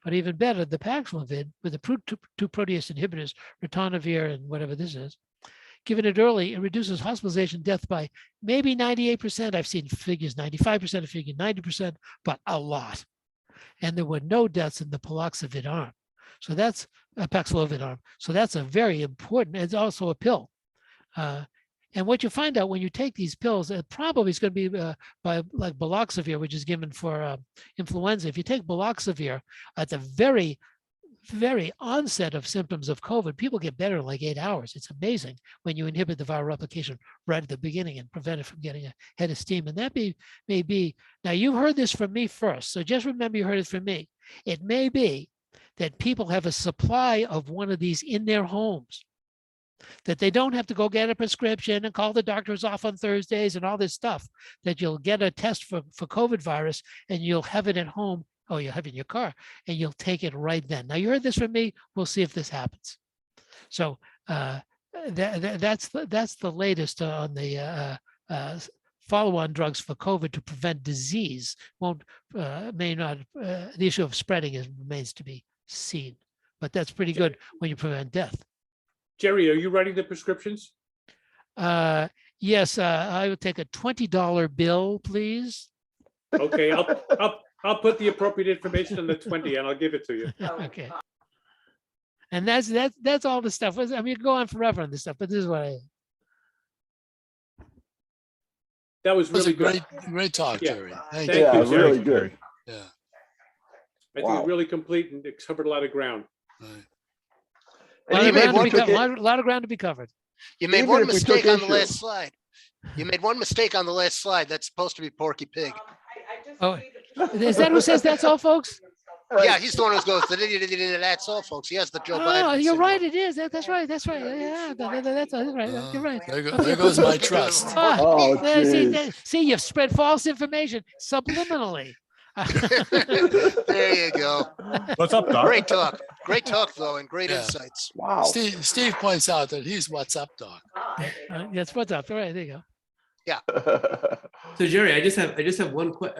But even better, the Paxlovid with the two protease inhibitors, ritonavir and whatever this is, given it early, it reduces hospitalization death by maybe 98%. I've seen figures 95%, I've figured 90%, but a lot. And there were no deaths in the Paxlovid arm. So that's a Paxlovid arm. So that's a very important, it's also a pill. And what you find out when you take these pills, it probably is going to be by like baloxavir, which is given for influenza. If you take baloxavir at the very, very onset of symptoms of COVID, people get better in like 8 hours. It's amazing when you inhibit the viral replication right at the beginning and prevent it from getting a head of steam. And that may be, now you heard this from me first, so just remember you heard it from me. It may be that people have a supply of one of these in their homes, that they don't have to go get a prescription and call the doctors off on Thursdays and all this stuff, that you'll get a test for COVID virus and you'll have it at home, or you'll have it in your car, and you'll take it right then. Now you heard this from me, we'll see if this happens. So that's the latest on the follow-on drugs for COVID to prevent disease. The issue of spreading remains to be seen. But that's pretty good when you prevent death. Jerry, are you writing the prescriptions? Yes, I would take a $20 bill, please. Okay, I'll put the appropriate information on the 20 and I'll give it to you. Okay. And that's all the stuff. I mean, you can go on forever on this stuff, but this is what I. That was That was really a good. great talk, Yeah. Jerry. Thank Yeah, you, Jerry. really good. Yeah. I think really complete and it covered a lot of ground. Right. And A even if we took it- lot of ground to be covered. You made Even one if we mistake took on the issue- last slide. You made one mistake on the last slide. That's supposed to be Porky Pig. Oh, is that who says that's all, folks? Yeah, he's the one who goes, that's all, folks. He has the Joe Biden. Oh, you're syndrome. right. It is. That's right. That's right. Yeah, that's right. You're right. There goes my trust. Oh, geez. See, you've spread false information subliminally. There you go. What's up, Doc? Great talk. Great talk, though, and great Yeah. insights. Wow. Steve points out that he's what's up, Doc. That's what's up. All right, there you go. So Jerry, I just have one point.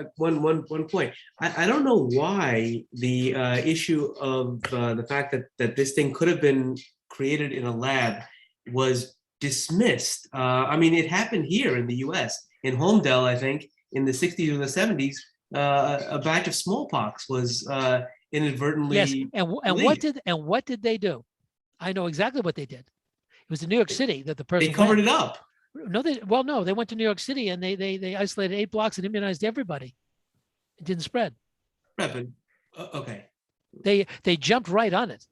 I don't know why the issue of the fact that this thing could have been created in a lab was dismissed. I mean, it happened here in the U.S. in Holmdel, I think, in the 60s or the 70s. A batch of smallpox was inadvertently. Yes, and what did they do? I know exactly what they did. It was in New York City that the person They covered it up. No, they went to New York City and they isolated 8 blocks and immunized everybody. It didn't spread. Right, but, okay. They jumped right on it.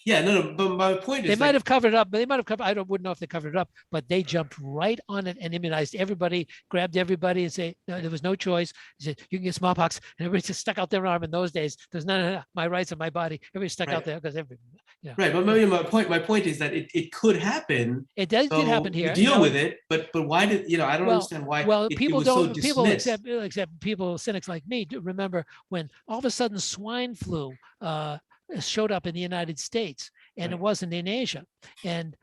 Yeah, no, but my point is They might have covered it up, but they might have covered. Wouldn't know if they covered it up, but they jumped right on it and immunized everybody, grabbed everybody, and say no, there was no choice. He said you can get smallpox, and everybody just stuck out their arm. In those days, there's none of my rights and my body. Everybody stuck out there because everybody. You know. Right, but maybe my point is that it could happen. It did happen here. You deal with it, but why did I don't understand why? Well, people don't. So People dismissed. except people cynics like me do remember when all of a sudden swine flu showed up in the United States, and it wasn't in Asia. And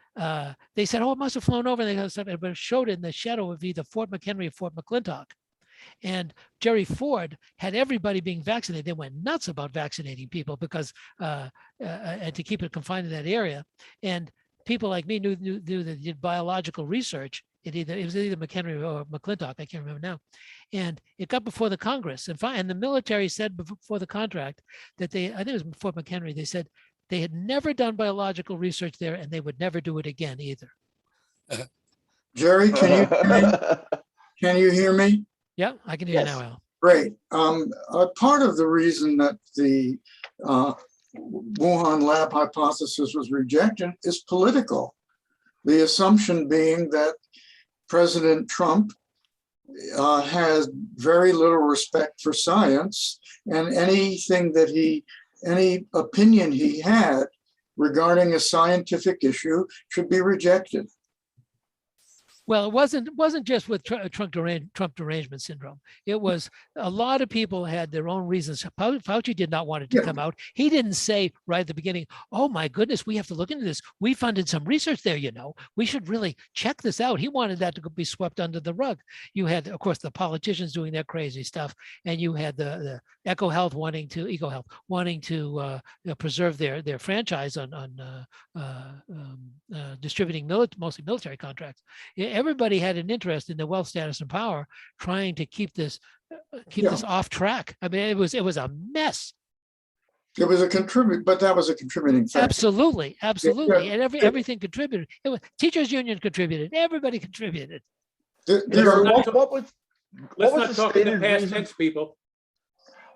they said, "Oh, it must have flown over." And they got stuff, but it showed in the shadow of either Fort McHenry or Fort McClintock. And Jerry Ford had everybody being vaccinated. They went nuts about vaccinating people because and to keep it confined in that area. And people like me knew that did biological research. It was either McHenry or McClintock. I can't remember now. And it got before the Congress, and the military said before the contract that I think it was Fort McHenry. They said they had never done biological research there, and they would never do it again either. Jerry, can you hear me? Can you hear me? Yeah, I can hear you now, Al. Great. Part of the reason that the Wuhan lab hypothesis was rejected is political. The assumption being that President Trump has very little respect for science, and any opinion he had regarding a scientific issue should be rejected. Well, it wasn't just with Trump derangement syndrome. It was a lot of people had their own reasons. Fauci did not want it to come out. He didn't say right at the beginning, "Oh my goodness, we have to look into this. We funded some research there. We should really check this out." He wanted that to be swept under the rug. You had, of course, the politicians doing their crazy stuff, and you had the EcoHealth wanting to preserve their franchise on distributing mostly military contracts. Everybody had an interest in the wealth, status, and power, trying to keep this off track. I mean, it was a mess. It was but that was a contributing factor. Absolutely, and everything contributed. Teachers union contributed. Everybody contributed. Let's not talk in the past tense, people.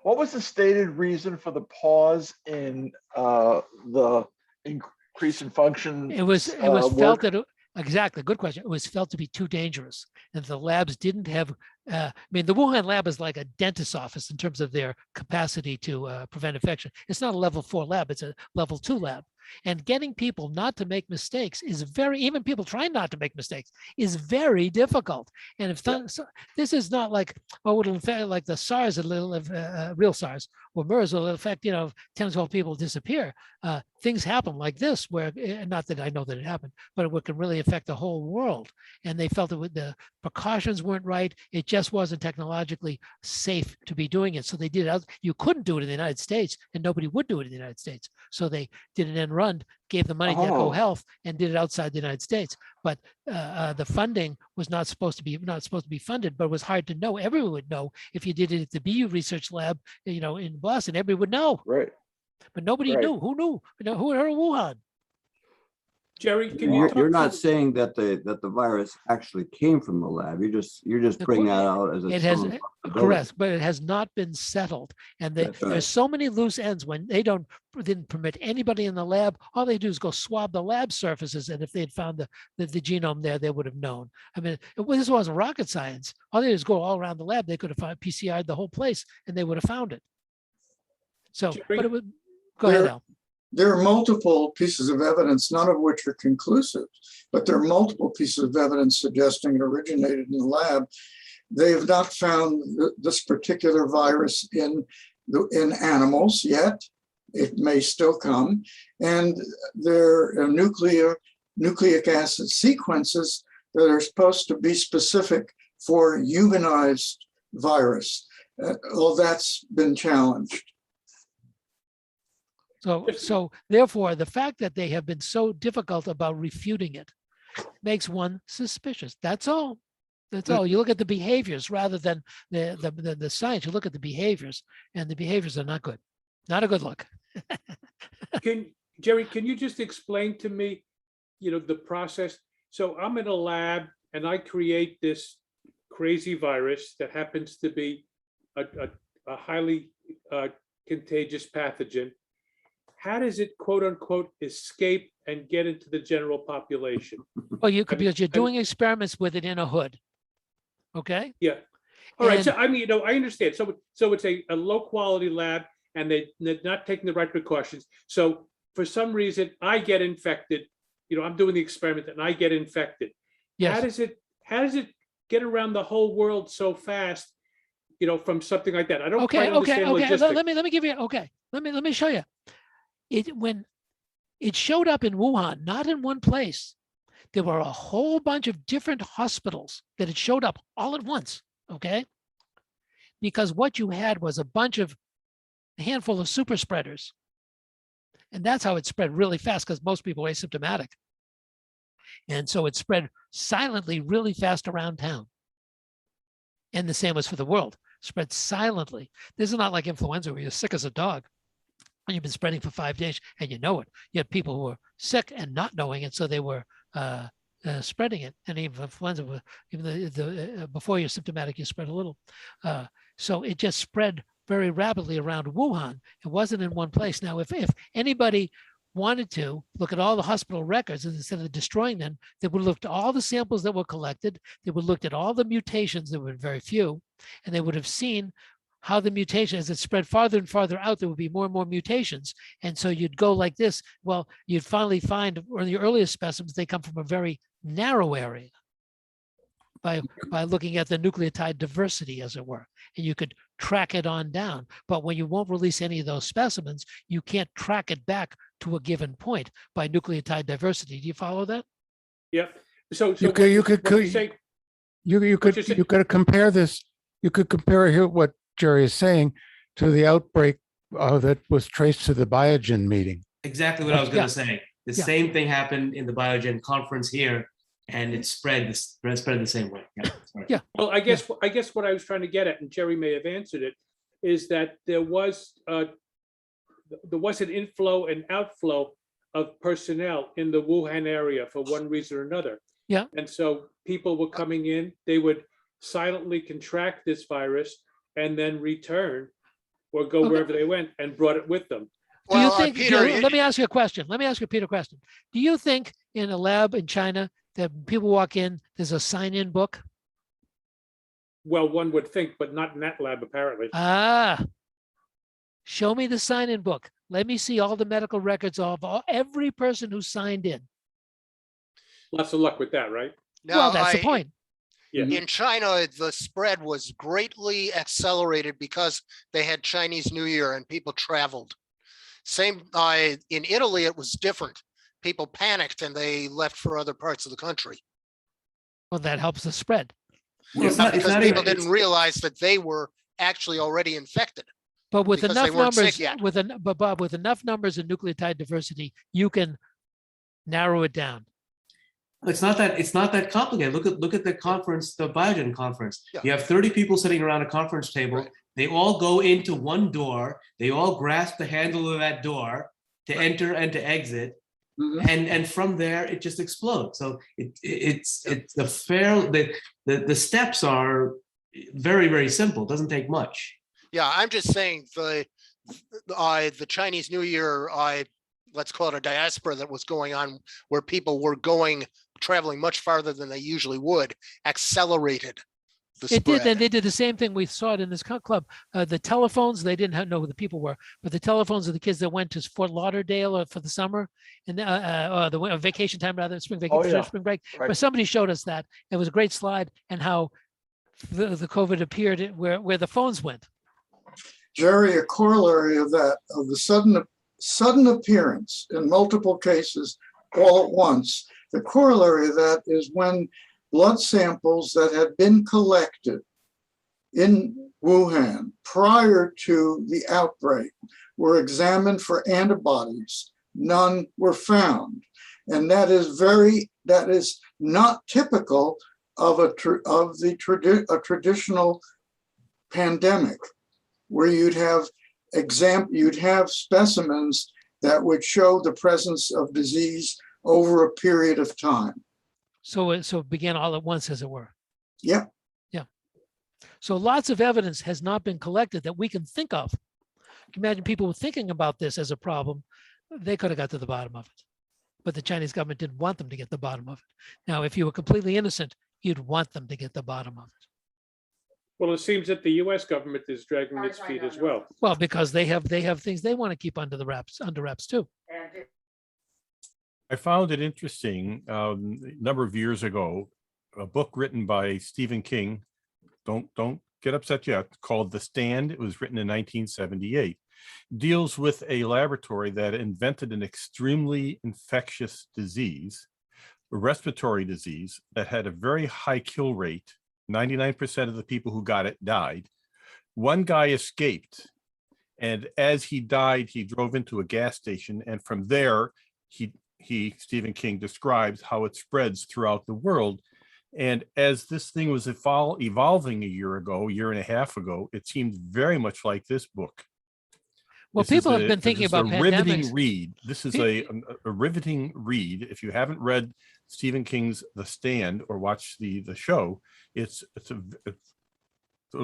What was the stated reason for the pause in the increase in function? It was felt that. Exactly. Good question. It was felt to be too dangerous, and the labs didn't have. The Wuhan lab is like a dentist's office in terms of their capacity to prevent infection. It's not a level 4 lab; it's a level 2 lab. And getting people not to make mistakes is even people trying not to make mistakes is very difficult. And if this is not like it'll like the SARS, real SARS, or MERS will affect, 10 to 12 people disappear. Things happen like this where, not that I know that it happened, but it can really affect the whole world. And they felt that the precautions weren't right. It just wasn't technologically safe to be doing it. So they did it. You couldn't do it in the United States, and nobody would do it in the United States. So they did an end run, gave the money to Echo Health, and did it outside the United States. But the funding was not supposed to be funded, but it was hard to know. Everyone would know if you did it at the BU Research Lab, in Boston. Everyone would know. Right. But nobody knew. Who knew? Who heard of Wuhan? Jerry, can You're not saying that the virus actually came from the lab. You're just bringing that out as a it has correct, but it has not been settled. And there's so many loose ends when they didn't permit anybody in the lab. All they do is go swab the lab surfaces, and if they'd found the genome there, they would have known. I mean, this wasn't rocket science. All they did is go all around the lab. They could have found PCR'd the whole place, and they would have found it. So, Jerry, but it would go ahead, Al. There are multiple pieces of evidence, none of which are conclusive, but there are multiple pieces of evidence suggesting it originated in the lab. They have not found this particular virus in animals yet. It may still come. And there are nucleic acid sequences that are supposed to be specific for humanized virus. All that's been challenged. So therefore, the fact that they have been so difficult about refuting it makes one suspicious. That's all. That's all. You look at the behaviors rather than the science. You look at the behaviors, and the behaviors are not good. Not a good look. Jerry, can you just explain to me, the process? So I'm in a lab and I create this crazy virus that happens to be a highly contagious pathogen. How does it, quote unquote, escape and get into the general population? Well, because you're doing experiments with it in a hood. Okay. Yeah. All right. So I mean, I understand. So it's a low quality lab, and they're not taking the right precautions. So for some reason, I get infected. I'm doing the experiment and I get infected. Yes. How does it get around the whole world so fast? From something like that. I don't quite understand logistics. Let me give you. Okay. Let me show you. When it showed up in Wuhan, not in one place, there were a whole bunch of different hospitals that it showed up all at once, okay? Because what you had was a handful of super spreaders. And that's how it spread really fast, because most people are asymptomatic. And so it spread silently really fast around town. And the same was for the world, spread silently. This is not like influenza where you're sick as a dog. And you've been spreading for 5 days and you know it. You had people who were sick and not knowing it, so they were spreading it. And even influenza, before you're symptomatic, you spread a little. So it just spread very rapidly around Wuhan. It wasn't in one place. Now, if anybody wanted to look at all the hospital records, and instead of destroying them, they would look at all the samples that were collected. They would look at all the mutations. There were very few, and they would have seen how the mutation, as it spread farther and farther out, there would be more and more mutations. And so you'd go like this. Well, you'd finally find, or the earliest specimens, they come from a very narrow area by looking at the nucleotide diversity, as it were. And you could track it on down. But when you won't release any of those specimens, you can't track it back to a given point by nucleotide diversity. Do you follow that? Yeah. So you could compare this. You could compare here what Jerry is saying to the outbreak that was traced to the Biogen meeting. Exactly what I was going to say. The same thing happened in the Biogen conference here, and it spread the same way. Yeah. Well, I guess what I was trying to get at, and Jerry may have answered it, is that there was an inflow and outflow of personnel in the Wuhan area for one reason or another. Yeah. And so people were coming in, they would silently contract this virus and then return or go wherever they went and brought it with them. Do you think, Peter, let me ask you a question. Let me ask you, Peter, a question. Do you think in a lab in China that people walk in, there's a sign-in book? Well, one would think, but not in that lab, apparently. Show me the sign-in book. Let me see all the medical records of every person who signed in. Lots of luck with that, right? Well, that's the point. Yeah. In China, the spread was greatly accelerated because they had Chinese New Year and people traveled. Same in Italy, it was different. People panicked and they left for other parts of the country. Well, that helps the spread. It's not Because even- people it's- didn't realize that they were actually already infected. But with Because they enough weren't numbers, sick yet. but Bob, with enough numbers in nucleotide diversity, you can narrow it down. It's not that complicated. Look at the conference, the Biogen conference. Yeah. You have 30 people sitting around a conference table. Right. They all go into one door. They all grasp the handle of that door to enter and to exit. Mhm. And from there it just explodes. So it's the the steps are very, very simple. It doesn't take much. Yeah, I'm just saying the Chinese New Year, let's call it a diaspora that was going on, where people were traveling much farther than they usually would, accelerated the It did, spread. and they did the same thing. We saw it in this club. The telephones, they didn't know who the people were, but the telephones of the kids that went to Fort Lauderdale for the summer and the vacation time, rather, spring vacation, yeah. spring break. Right. But somebody showed us that. It was a great slide, and how the COVID appeared where the phones went. Jerry, a corollary of that, of the sudden appearance in multiple cases all at once, the corollary of that is when blood samples that had been collected in Wuhan prior to the outbreak were examined for antibodies. None were found. And that is not typical of a traditional pandemic, where you'd have specimens that would show the presence of disease over a period of time. So it began all at once, as it were. Yeah. Yeah. So lots of evidence has not been collected that we can think of. Imagine people were thinking about this as a problem. They could have got to the bottom of it, but the Chinese government didn't want them to get the bottom of it. Now, if you were completely innocent, you'd want them to get the bottom of it. Well, it seems that the US government is dragging its feet as well. Well, because they have things they want to keep under wraps too. I found it interesting, a number of years ago, a book written by Stephen King, don't get upset yet, called The Stand. It was written in 1978, deals with a laboratory that invented an extremely infectious disease, a respiratory disease that had a very high kill rate. 99% of the people who got it died. One guy escaped, and as he died, he drove into a gas station, and from there, Stephen King describes how it spreads throughout the world. And as this thing was evolving a year and a half ago, it seemed very much like this book. Well, people have been thinking about pandemics. Riveting pandemics. read. This is a riveting read. If you haven't read Stephen King's The Stand or watched the show, it'll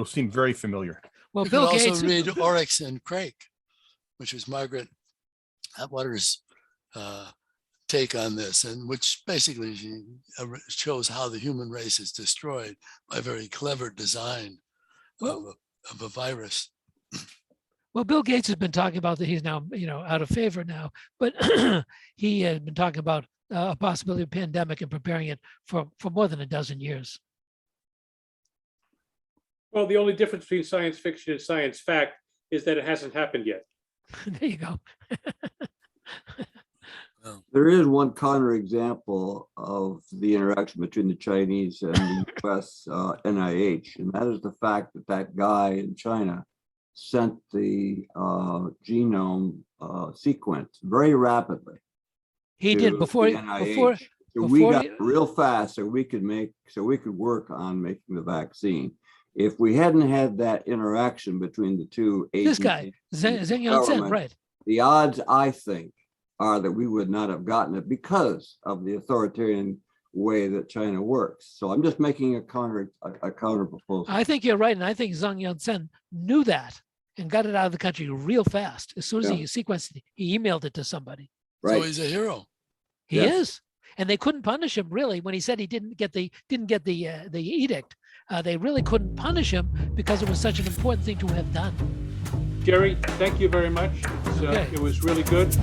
seem very familiar. Well, You Bill could Gates. also read Oryx and Crake, which was Margaret Atwater's take on this, and which basically shows how the human race is destroyed by very clever design of a virus. Well, Bill Gates has been talking about that he's now, out of favor now, but he had been talking about a possibility of pandemic and preparing it for more than a dozen years. Well, the only difference between science fiction and science fact is that it hasn't happened yet. There you go. There is one counterexample of the interaction between the Chinese and the US NIH, and that is the fact that that guy in China sent the genome sequence very rapidly. He to did before. the NIH. So we got real fast, so we could work on making the vaccine. If we hadn't had that interaction between the two This guy, Zheng Yansen, right? The odds, I think, are that we would not have gotten it because of the authoritarian way that China works. So I'm just making a counter proposal. I think you're right, and I think Zheng Yansen knew that and got it out of the country real fast. As soon as he sequenced it, he emailed it to somebody. Right. So he's a hero. He is, and they couldn't punish him really when he said he didn't get the edict. They really couldn't punish him because it was such an important thing to have done. Jerry, thank you very much. It was really good.